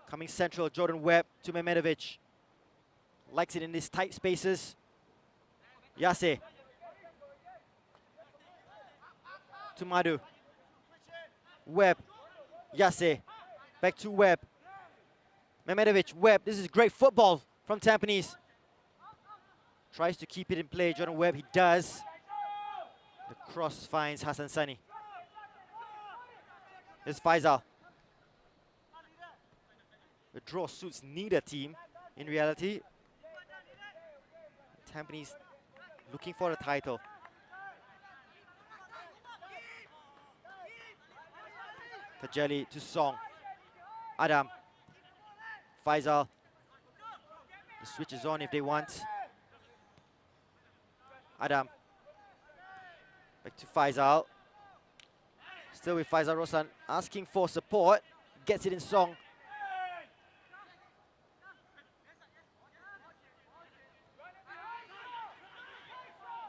Coming central, Jordan Webb to Mehmedovic. Likes it in these tight spaces. Yase. To Madhu. Webb. Yase. Back to Webb. Mehmedovic, Webb. This is great football from Tampines. Tries to keep it in play. Jordan Webb, he does. The cross finds Hassan Sani. Here's Faisal. The draw suits neither team in reality. Tampines looking for the title. Fajali to Song. Adam. Faisal. The switch is on if they want. Adam. Back to Faisal. Still with Faisal Roslan asking for support. Gets it in Song.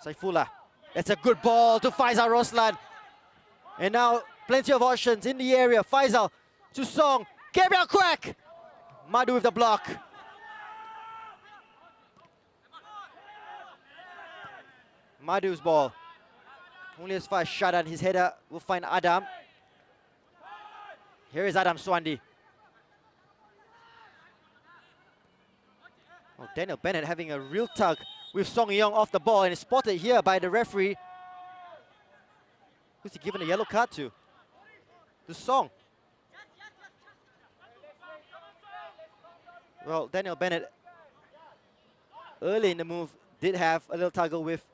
Saifullah. That's a good ball to Faisal Roslan. And now plenty of options in the area. Faisal to Song. Gabriel Quack. Madhu with the block. Madhu's ball. Only as far as Shadan. His header will find Adam. Here is Adam Swandi. Oh, Daniel Bennett having a real tug with Song Yong off the ball, and is spotted here by the referee. Who's he given a yellow card to? The Song. Well, Daniel Bennett early in the move did have a little tuggle with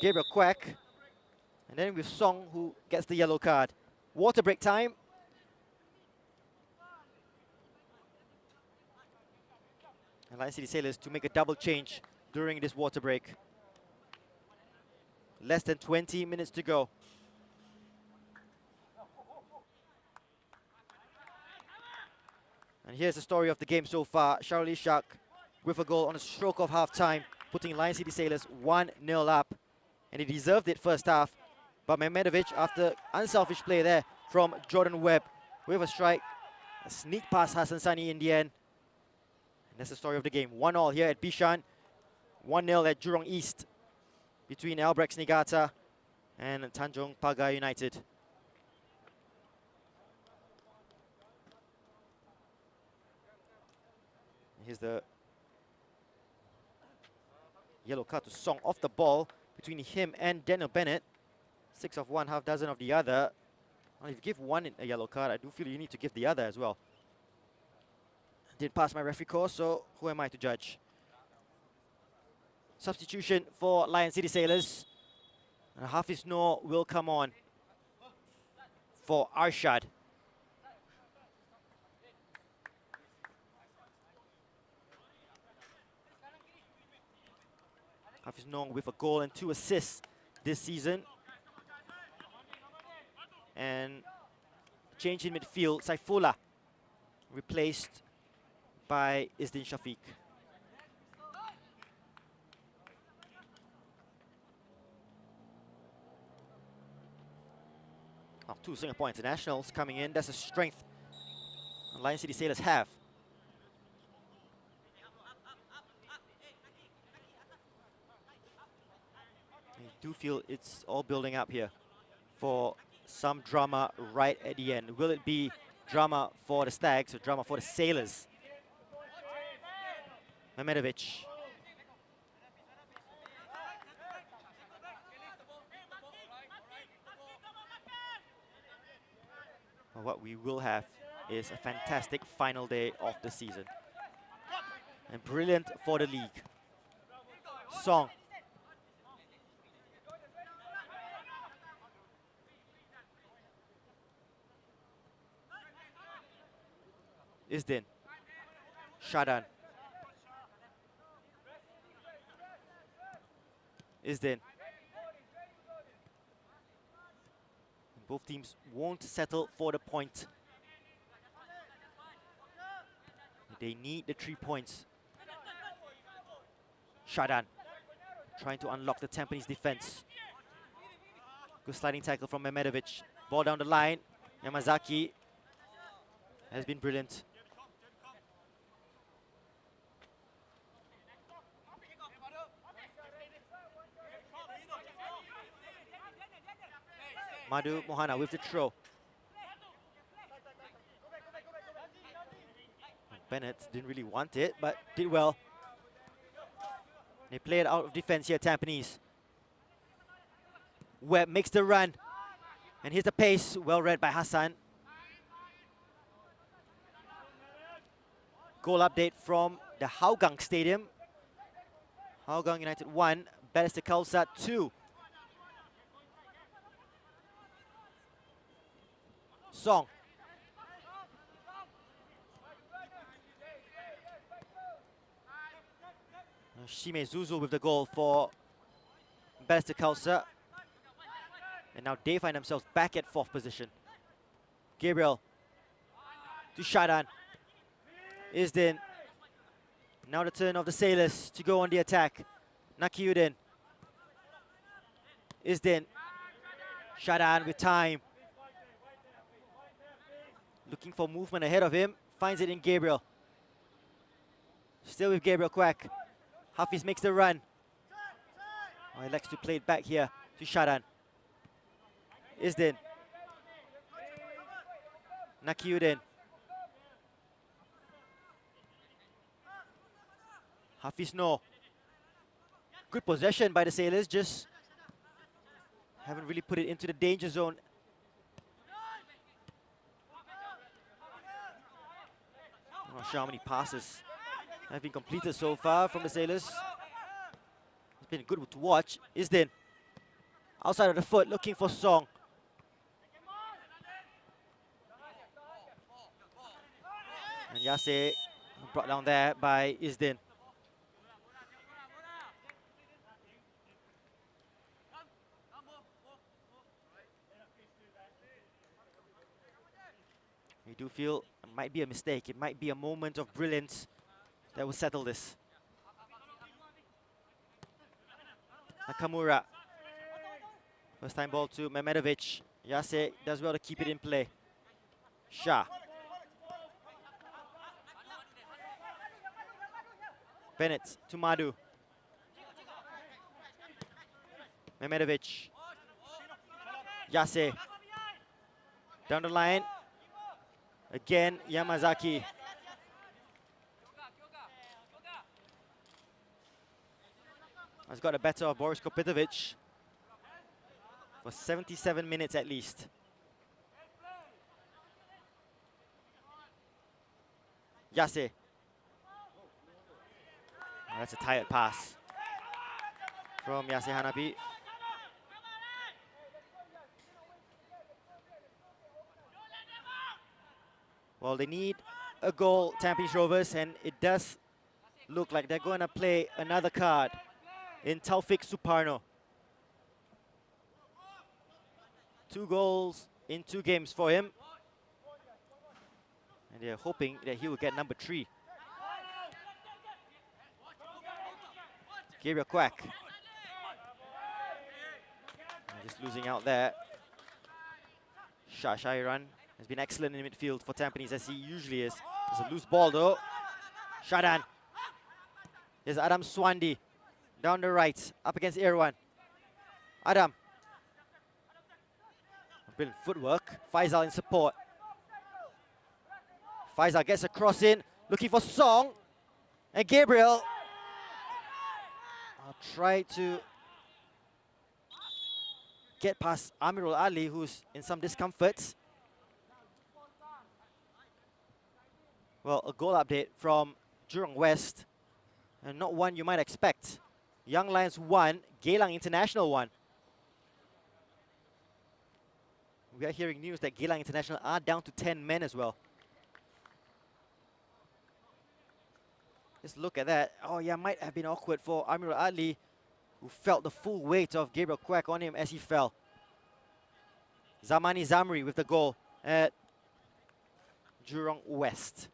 Gabriel Quack. And then with Song, who gets the yellow card. Water break time. And Lion City Sailors to make a double change during this water break. Less than 20 minutes to go. And here's the story of the game so far. Sharul Ishak with a goal on a stroke of half-time, putting Lion City Sailors 1-0 up. And he deserved it first half. But Mehmedovic, after unselfish play there from Jordan Webb, with a strike, a sneak past Hassan Sani in the end. And that's the story of the game. 1-1 here at Bishan. 1-0 at Jurong East between Albirex Niigata and Tanjong Pagar United. Here's the yellow card to Song off the ball between him and Daniel Bennett. 6 of one, half dozen of the other. Well, if you give one a yellow card, I do feel you need to give the other as well. Didn't pass my referee course, so who am I to judge? Substitution for Lion City Sailors. And Hafiz Noor will come on for Arshad. Hafiz Noor with a goal and 2 assists this season. And change in midfield, Saifullah replaced by Isdin Shafiq. Oh, 2 Singapore internationals coming in. That's a strength Lion City Sailors have. I do feel it's all building up here for some drama right at the end. Will it be drama for the Stags or drama for the Sailors? Mehmedovic. Well, what we will have is a fantastic final day of the season. And brilliant for the league. Song. Isdin. Shadan. Isdin. Both teams won't settle for the point. They need the 3 points. Shadan trying to unlock the Tampines defense. Good sliding tackle from Mehmedovic. Ball down the line. Yamazaki has been brilliant. Madhu Mohana with the throw. Bennett didn't really want it, but did well. They play it out of defense here, Tampines. Webb makes the run. And here's the pace, well read by Hassan. Goal update from the Hougang Stadium. Hougang United 1, Balestier Khalsa 2. Song. Shime Zuzu with the goal for Balestier Khalsa. And now they find themselves back at 4th position. Gabriel to Shadan. Isdin. Now the turn of the Sailors to go on the attack. Nakiuddin. Isdin. Shadan with time. Looking for movement ahead of him. Finds it in Gabriel. Still with Gabriel Quack. Hafiz makes the run. Oh, he likes to play it back here to Shadan. Isdin. Nakiuddin. Hafiz no. Good possession by the Sailors, just haven't really put it into the danger zone. I'm not sure how many passes have been completed so far from the Sailors. It's been good to watch. Isdin. Outside of the foot, looking for Song. And Yase brought down there by Isdin. We do feel it might be a mistake. It might be a moment of brilliance that will settle this. Nakamura. First time ball to Mehmedovic. Yase does well to keep it in play. Shah. Bennett to Madu. Mehmedovic. Yase. Down the line. Again, Yamazaki. Has got the better of Boris Kopitovic for 77 minutes at least. Yase. Oh, that's a tired pass from Yase Hanapi. Well, they need a goal, Tampines Rovers, and it does look like they're going to play another card in Taufik Suparno. 2 goals in 2 games for him. And they're hoping that he will get number 3. Gabriel Quack. Just losing out there. Shah Shairan has been excellent in midfield for Tampines, as he usually is. There's a loose ball though. Shadan. There's Adam Swandi down the right, up against Irwan. Adam. Brilliant footwork. Faisal in support. Faisal gets a cross in, looking for Song. And Gabriel. I'll try to get past Amirul Ali, who's in some discomfort. Well, a goal update from Jurong West, and not one you might expect. Young Lions 1, Geylang International 1. We are hearing news that Geylang International are down to 10 men as well. Just look at that. Oh yeah, might have been awkward for Amirul Ali, who felt the full weight of Gabriel Quack on him as he fell. Zamani Zamri with the goal at Jurong West.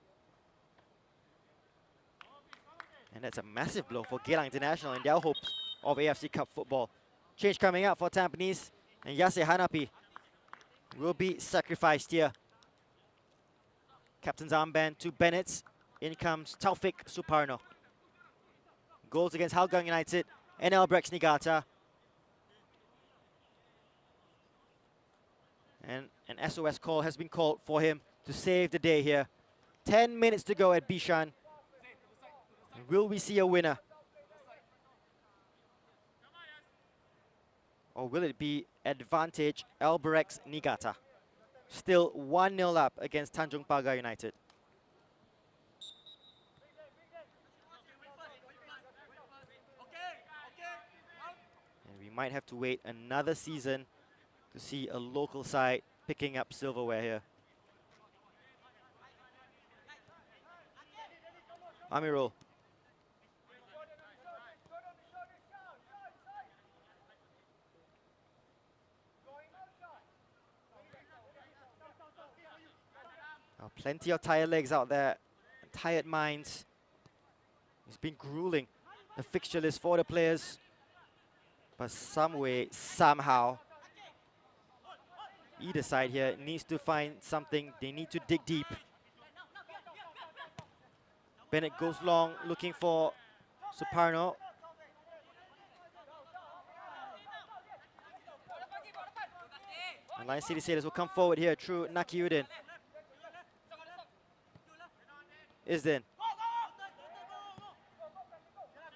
And that's a massive blow for Geylang International in their hopes of AFC Cup football. Change coming up for Tampines, and Yase Hanapi will be sacrificed here. Captain's armband to Bennett. In comes Taufik Suparno. Goals against Hougang United and Albirex Niigata. And an SOS call has been called for him to save the day here. 10 minutes to go at Bishan. Will we see a winner? Or will it be advantage Albirex Niigata? Still 1-0 up against Tanjung Pagar United. And we might have to wait another season to see a local side picking up silverware here. Amirul. Plenty of tired legs out there, tired minds. It's been grueling, the fixture list for the players. But some way, somehow, either side here needs to find something. They need to dig deep. Bennett goes long, looking for Suparno. And Lion City Sailors will come forward here through Nakiuddin. Isdin.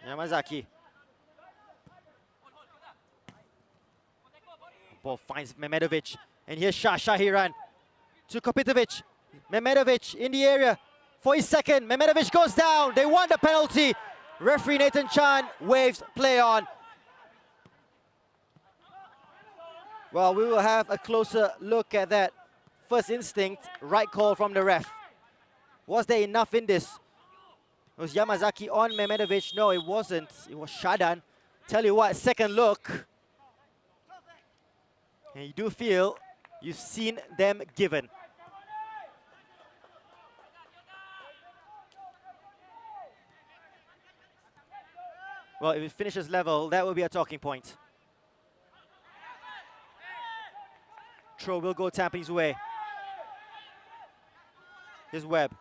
Yamazaki. Ball finds Mehmedovic. And here's Shahiran to Kopitovic. Mehmedovic in the area for his second. Mehmedovic goes down. They won the penalty. Referee Nathan Chan waves play on. Well, we will have a closer look at that. First instinct, right call from the ref. Was there enough in this? Was Yamazaki on Mehmedovic? No, it wasn't. It was Shadan. Tell you what, second look. And you do feel you've seen them given. Well, if it finishes level, that will be a talking point. Throw will go Tampines' way. Here's Webb.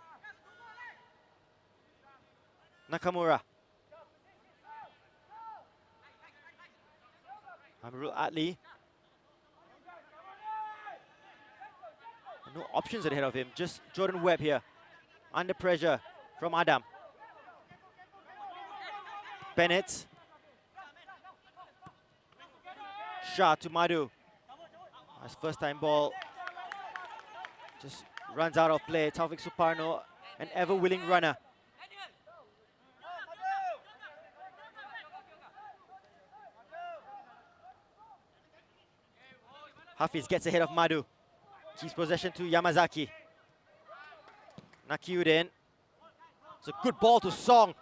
Nakamura. Amirul Atli. No options ahead of him, just Jordan Webb here. Under pressure from Adam. Bennett. Shah to Madhu. His first time ball just runs out of play. Taufik Suparno, an ever-willing runner. Hafiz gets ahead of Madhu. Keeps possession to Yamazaki. Nakiuddin. It's a good ball to Song.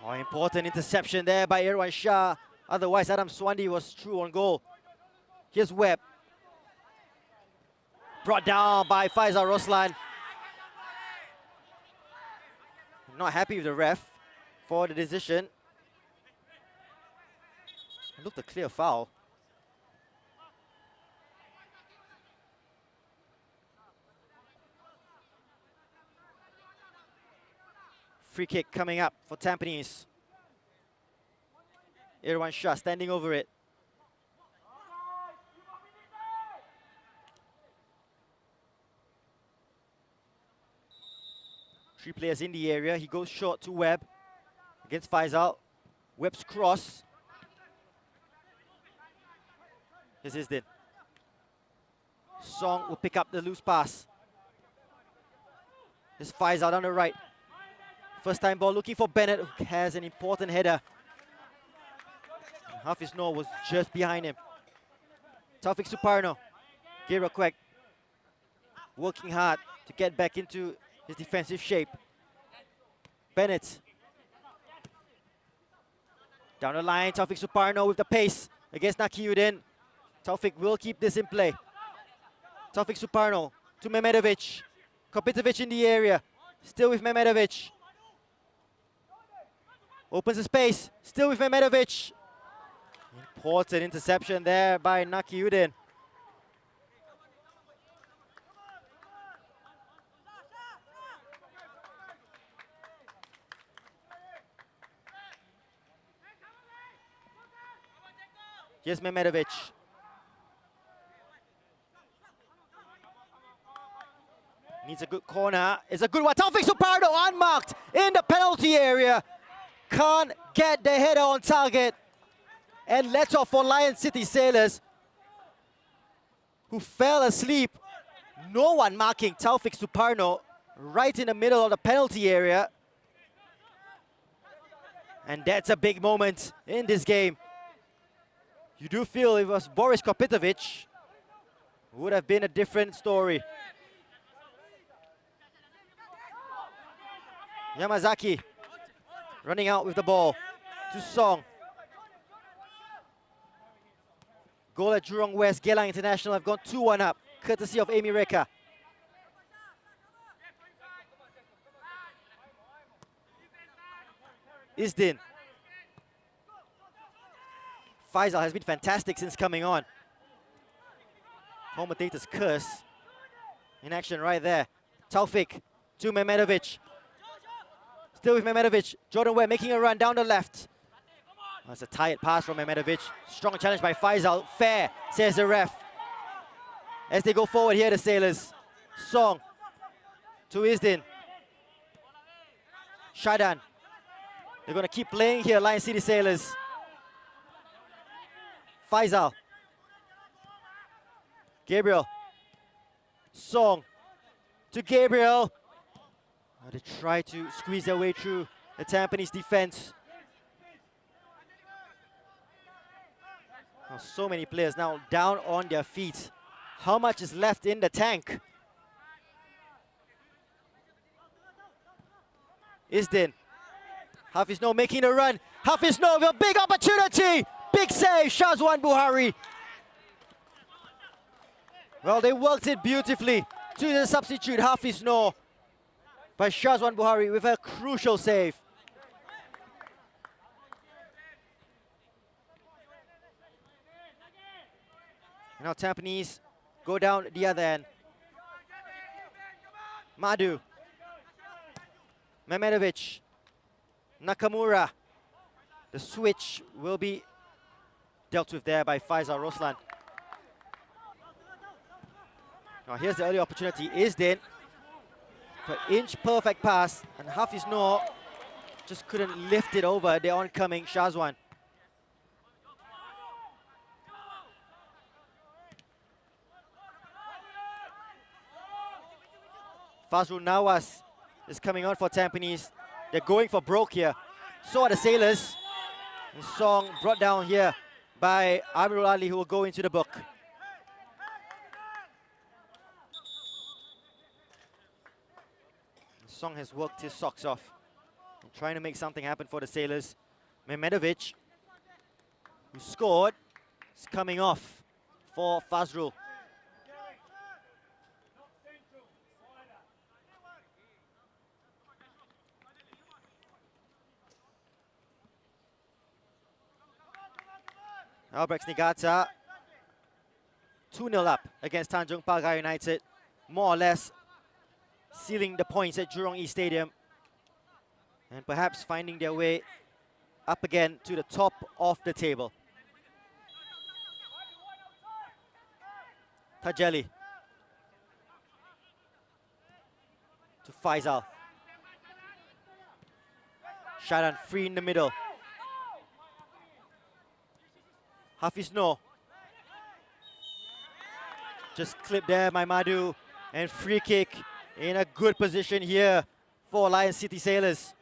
Oh, important interception there by Irwan Shah. Otherwise, Adam Swandi was true on goal. Here's Webb. Brought down by Faisal Roslan. Not happy with the ref for the decision. It looked a clear foul. Free kick coming up for Tampines. Irwan Shah standing over it. Three players in the area. He goes short to Webb against Faisal. Webb's cross. Here's Isdin. Song will pick up the loose pass. Here's Faisal on the right. First time ball looking for Bennett, who has an important header. Hafiz Noor was just behind him. Taufik Suparno. Gira Kwek working hard to get back into his defensive shape. Bennett. Down the line, Taufik Suparno with the pace against Nakiuddin. Taufik will keep this in play. Taufik Suparno to Mehmedovic. Kopitovic in the area. Still with Mehmedovic. Opens the space. Still with Mehmedovic. Important interception there by Nakiuddin. Here's Mehmedovic. Needs a good corner. It's a good one. Taufik Suparno unmarked in the penalty area. Can't get the header on target. And let off for Lion City Sailors, who fell asleep. No one marking Taufik Suparno right in the middle of the penalty area. And that's a big moment in this game. You do feel it was Boris Kopitovic, would have been a different story. Yamazaki running out with the ball to Song. Goal at Jurong West. Geylang International have gone 2-1 up, courtesy of Amy Reka. Isdin. Faisal has been fantastic since coming on. Commentators curse. In action right there. Taufik to Mehmedovic. Still with Mehmedovic. Jordan Webb making a run down the left. That's a tired pass from Mehmedovic. Strong challenge by Faisal. Fair, says the ref. As they go forward here, the Sailors. Song to Isdin. Shadan. They're going to keep playing here, Lion City Sailors. Faisal. Gabriel. Song to Gabriel. They try to squeeze their way through the Tampines defense. Now, so many players now down on their feet. How much is left in the tank? Isdin. Hafiz Noor making a run. Hafiz Noor with a big opportunity. Big save, Shazwan Buhari. Well, they worked it beautifully to the substitute, Hafiz Noor. By Shazwan Buhari with a crucial save. Now Tampines go down the other end. Madu. Mehmedovic. Nakamura. The switch will be dealt with there by Faisal Roslan. Now here's the early opportunity. Isdin. For inch perfect pass, and Hafiz Noor just couldn't lift it over the oncoming Shazwan. Fazrul Nawas is coming on for Tampines. They're going for broke here. So are the Sailors. And Song brought down here by Amirul Ali, who will go into the book. Song has worked his socks off and trying to make something happen for the Sailors. Mehmedovic, who scored, is coming off for Fazrul. Albirex Niigata, 2-0 up against Tanjung Pagar United. More or less sealing the points at Jurong East Stadium and perhaps finding their way up again to the top of the table. Tajeli to Faisal. Shadan free in the middle. Hafiz Noor. Just clipped there by Madu, and free kick in a good position here for Lion City Sailors.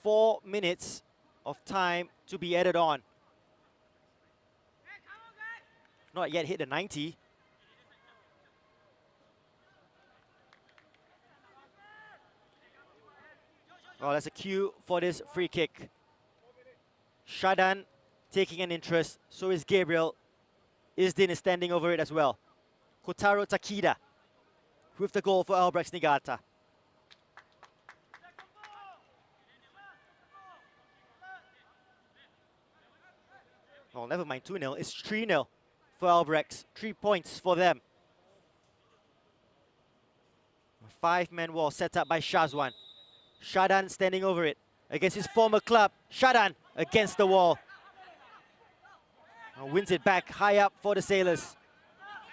Four minutes of time to be added on. Not yet hit the 90. Well, that's a cue for this free kick. Shadan taking an interest, so is Gabriel. Isdin is standing over it as well. Kotaro Takida with the goal for Albirex Niigata. Oh, never mind 2-0, it's 3-0 for Albirex. 3 points for them. A 5-man wall set up by Shazwan. Shadan standing over it against his former club. Shadan against the wall. Now wins it back high up for the Sailors.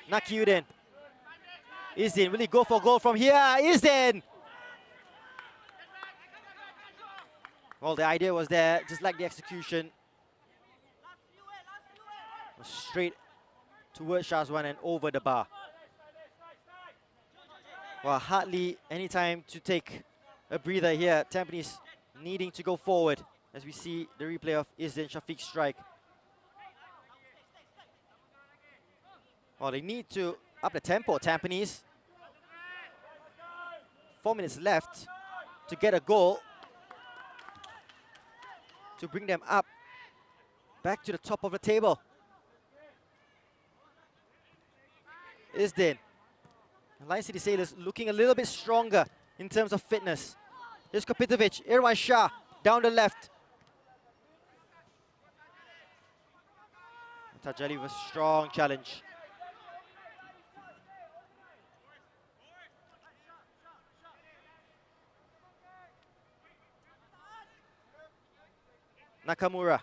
Nakiuddin. Isdin, will he go for goal from here? Isdin! Well, the idea was there, just like the execution. Straight towards Shazwan and over the bar. Well, hardly any time to take a breather here. Tampines needing to go forward as we see the replay of Isdin Shafiq's strike. Well, they need to up the tempo, Tampines. 4 minutes left to get a goal to bring them up back to the top of the table. Isdin Lion City Sailors looking a little bit stronger in terms of fitness. Here's Kopitovic, Irwan Shah down the left. Tajali with a strong challenge. Nakamura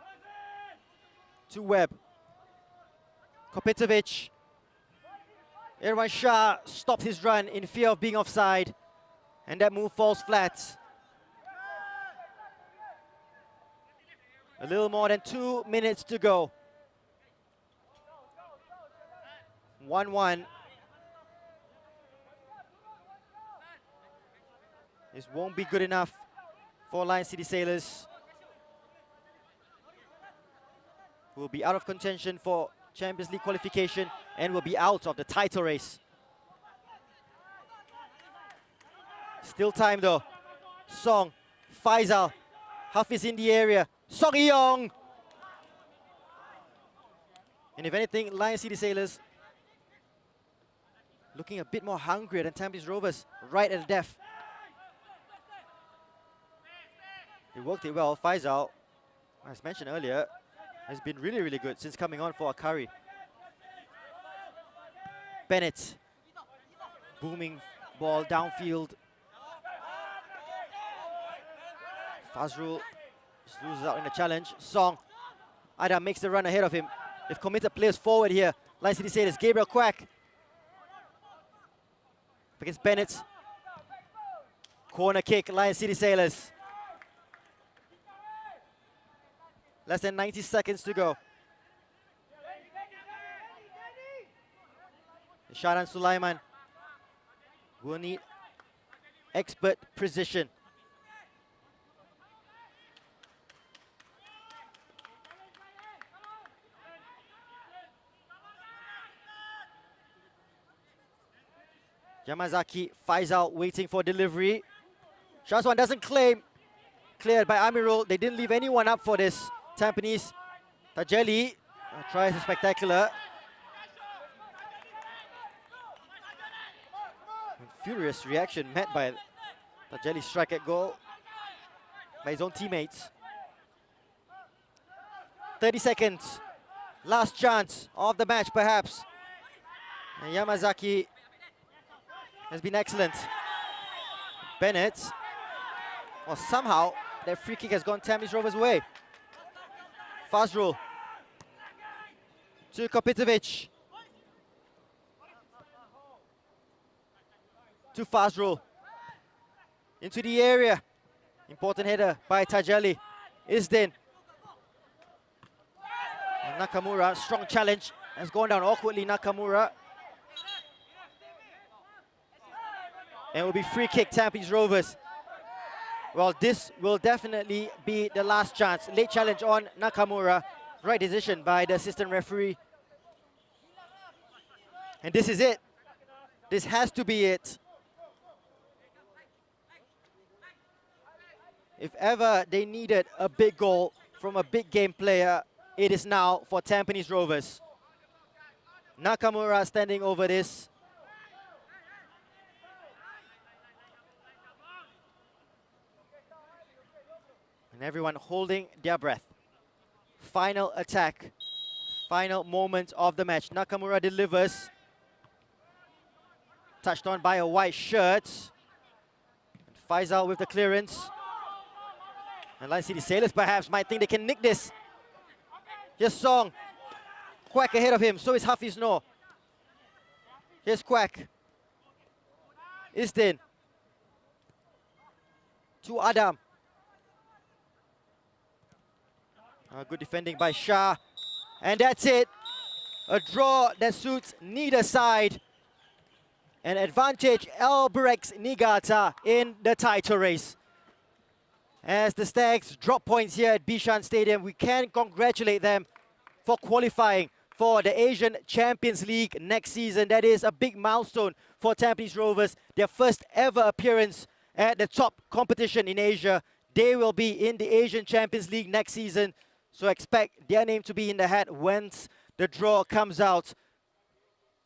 to Webb. Kopitovic. Irwan Shah stopped his run in fear of being offside, and that move falls flat. A little more than 2 minutes to go. 1-1. This won't be good enough for Lion City Sailors, who will be out of contention for Champions League qualification and will be out of the title race. Still time though. Song, Faisal, Hafiz in the area. Song Yong. And if anything, Lion City Sailors looking a bit more hungrier than Tampines Rovers right at the death. He worked it well. Faisal, as mentioned earlier, has been really, really good since coming on for Akari. Bennett, booming ball downfield. Fazrul just loses out in the challenge. Song, Adam makes the run ahead of him. They've committed players forward here. Lion City Sailors, Gabriel Quack against Bennett. Corner kick, Lion City Sailors. Less than 90 seconds to go. Sharan Sulaiman will need expert precision. Yamazaki, Faisal waiting for delivery. Shazwan doesn't claim. Cleared by Amirul. They didn't leave anyone up for this. Tampines, Tajali tries a spectacular. Furious reaction met by Tajali's strike at goal by his own teammates. 30 seconds. Last chance of the match, perhaps. And Yamazaki has been excellent. Bennett. Well, somehow that free kick has gone Tampines Rovers' way. Fazrul to Kopitovic. To Fazrul. Into the area. Important header by Tajali. Isdin. And Nakamura, strong challenge. Has gone down awkwardly, Nakamura. And it will be free kick, Tampines Rovers. Well, this will definitely be the last chance. Late challenge on Nakamura. Right decision by the assistant referee. And this is it. This has to be it. If ever they needed a big goal from a big game player, it is now for Tampines Rovers. Nakamura standing over this. And everyone holding their breath. Final attack. Final moment of the match. Nakamura delivers. Touched on by a white shirt. And Faisal with the clearance. And Lion City Sailors perhaps might think they can nick this. Here's Song. Quack ahead of him. So is Hafiz Noor. Here's Quack. Isdin. To Adam. Good defending by Shah. And that's it. A draw that suits neither side. An advantage, Albirex Niigata in the title race. As the Stags drop points here at Bishan Stadium, we can congratulate them for qualifying for the Asian Champions League next season. That is a big milestone for Tampines Rovers. Their first ever appearance at the top competition in Asia. They will be in the Asian Champions League next season. So expect their name to be in the hat once the draw comes out.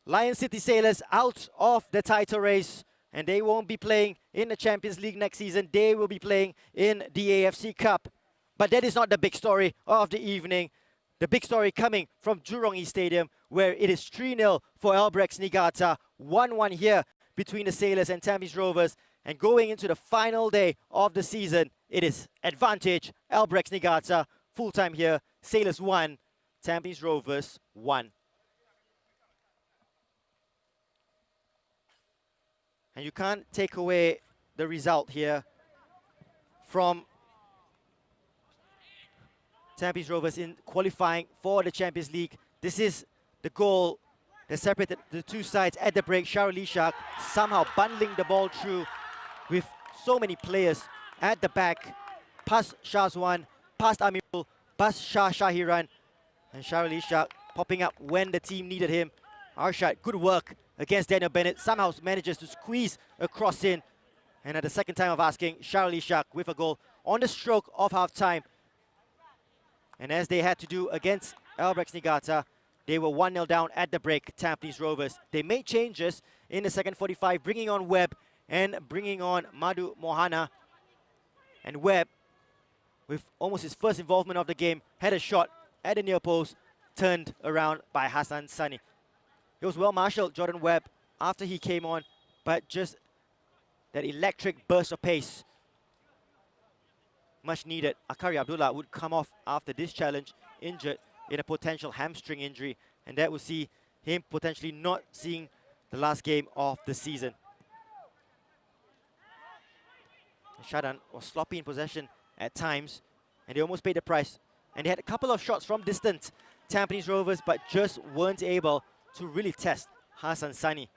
Lion City Sailors out of the title race, and they won't be playing in the Champions League next season. They will be playing in the AFC Cup. But that is not the big story of the evening. The big story coming from Jurong East Stadium, where it is 3-0 for Albirex Niigata, 1-1 here between the Sailors and Tampines Rovers. And going into the final day of the season, it is advantage Albirex Niigata, full time here. Sailors 1, Tampines Rovers 1. And you can't take away the result here from Tampines Rovers in qualifying for the Champions League. This is the goal that separated the two sides at the break. Shahrul Ishak somehow bundling the ball through with so many players at the back. Past Shahzwan, past Amirul, past Shah Shahiran. And Shahrul Ishak popping up when the team needed him. Arshad, good work against Daniel Bennett. Somehow manages to squeeze across in. And at the second time of asking, Shahrul Ishak with a goal on the stroke of half-time. And as they had to do against Albirex Niigata, they were 1-0 down at the break, Tampines Rovers. They made changes in the second 45, bringing on Webb and bringing on Madhu Mohana. And Webb, with almost his first involvement of the game, had a shot at the near post, turned around by Hassan Sani. It was well marshalled, Jordan Webb, after he came on, but just that electric burst of pace, much needed. Akari Abdullah would come off after this challenge, injured in a potential hamstring injury, and that would see him potentially not seeing the last game of the season. Shadan was sloppy in possession at times, and they almost paid the price. And they had a couple of shots from distance, Tampines Rovers, but just weren't able to really test Hassan Sani.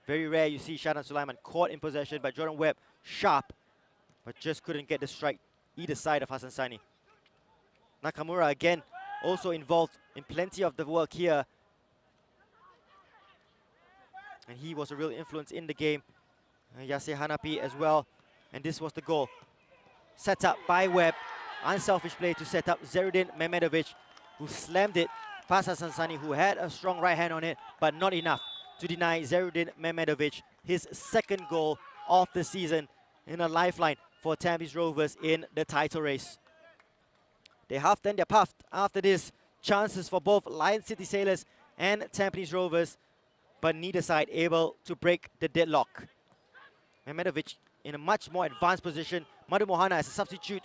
Very rare you see Shadan Sulaiman caught in possession, but Jordan Webb sharp, but just couldn't get the strike either side of Hassan Sani. Nakamura again also involved in plenty of the work here. And he was a real influence in the game. Yasser Hanapi as well. And this was the goal. Set up by Webb. Unselfish play to set up Zerudin Mehmedovic, who slammed it past Hassan Sani, who had a strong right hand on it, but not enough to deny Zerudin Mehmedovic his second goal of the season in a lifeline for Tampines Rovers in the title race. They huffed and they puffed after this. Chances for both Lion City Sailors and Tampines Rovers, but neither side able to break the deadlock. Mehmedovic in a much more advanced position. Madhu Mohana as a substitute,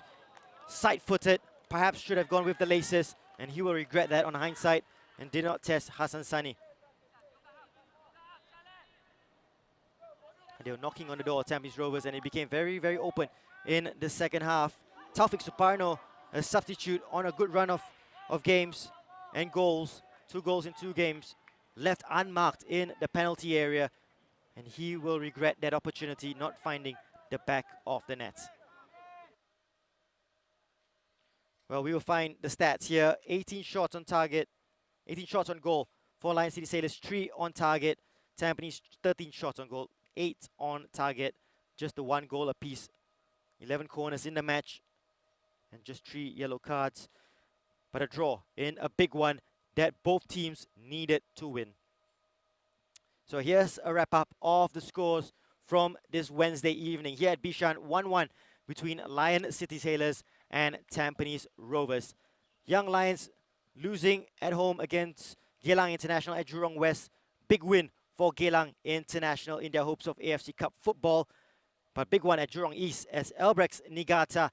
side-footed, perhaps should have gone with the laces, and he will regret that on hindsight and did not test Hassan Sani. They were knocking on the door of Tampines Rovers, and it became very, very open in the second half. Taufik Suparno, a substitute on a good run of games and goals. 2 goals in 2 games. Left unmarked in the penalty area, and he will regret that opportunity, not finding the back of the net. Well, we will find the stats here. 18 shots on target, 18 shots on goal for Lion City Sailors, 3 on target. Tampines, 13 shots on goal, 8 on target, just the 1 goal apiece. 11 corners in the match, and just 3 yellow cards. But a draw in a big one that both teams needed to win. So here's a wrap-up of the scores from this Wednesday evening. Here at Bishan, 1-1 between Lion City Sailors and Tampines Rovers. Young Lions losing at home against Geylang International at Jurong West. Big win for Geylang International in their hopes of AFC Cup football. But big one at Jurong East as Albirex Niigata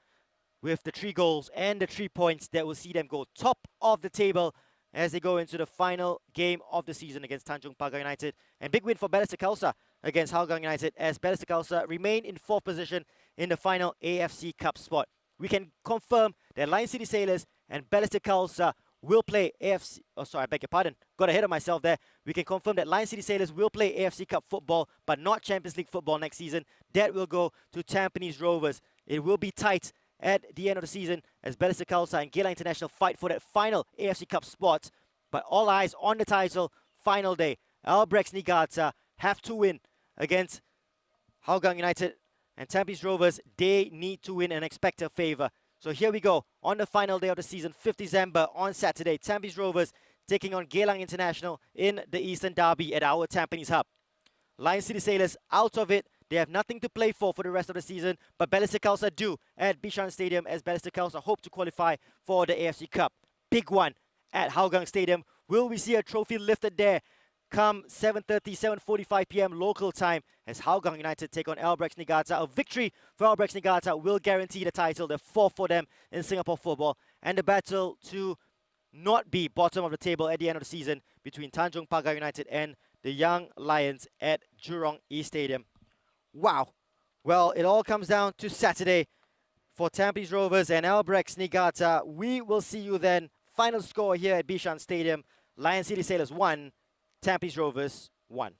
with the 3 goals and the 3 points that will see them go top of the table as they go into the final game of the season against Tanjung Pagar United. And big win for Balestier Khalsa against Hougang United as Balestier Khalsa remain in 4th position in the final AFC Cup spot. We can confirm that Lion City Sailors and Balestier Khalsa will play AFC... Oh, sorry, I beg your pardon. Got ahead of myself there. We can confirm that Lion City Sailors will play AFC Cup football, but not Champions League football next season. That will go to Tampines Rovers. It will be tight at the end of the season as Balestier Khalsa and Geylang International fight for that final AFC Cup spot. But all eyes on the title, final day. Albirex Niigata have to win against Hougang United, and Tampines Rovers, they need to win and expect a favour. So here we go, on the final day of the season, 5th December on Saturday. Tampines Rovers taking on Geylang International in the Eastern Derby at our Tampines hub. Lion City Sailors out of it. They have nothing to play for the rest of the season, but Balestier Khalsa do at Bishan Stadium, as Balestier Khalsa hope to qualify for the AFC Cup. Big one at Hougang Stadium. Will we see a trophy lifted there come 7:30, 7:45 p.m. local time as Hougang United take on Albirex Niigata? A victory for Albirex Niigata will guarantee the title, the fourth for them in Singapore football, and the battle to not be bottom of the table at the end of the season between Tanjong Pagar United and the Young Lions at Jurong East Stadium. Wow. Well, it all comes down to Saturday for Tampines Rovers and Albirex Niigata. We will see you then. Final score here at Bishan Stadium. Lion City Sailors 1, Tampines Rovers 1.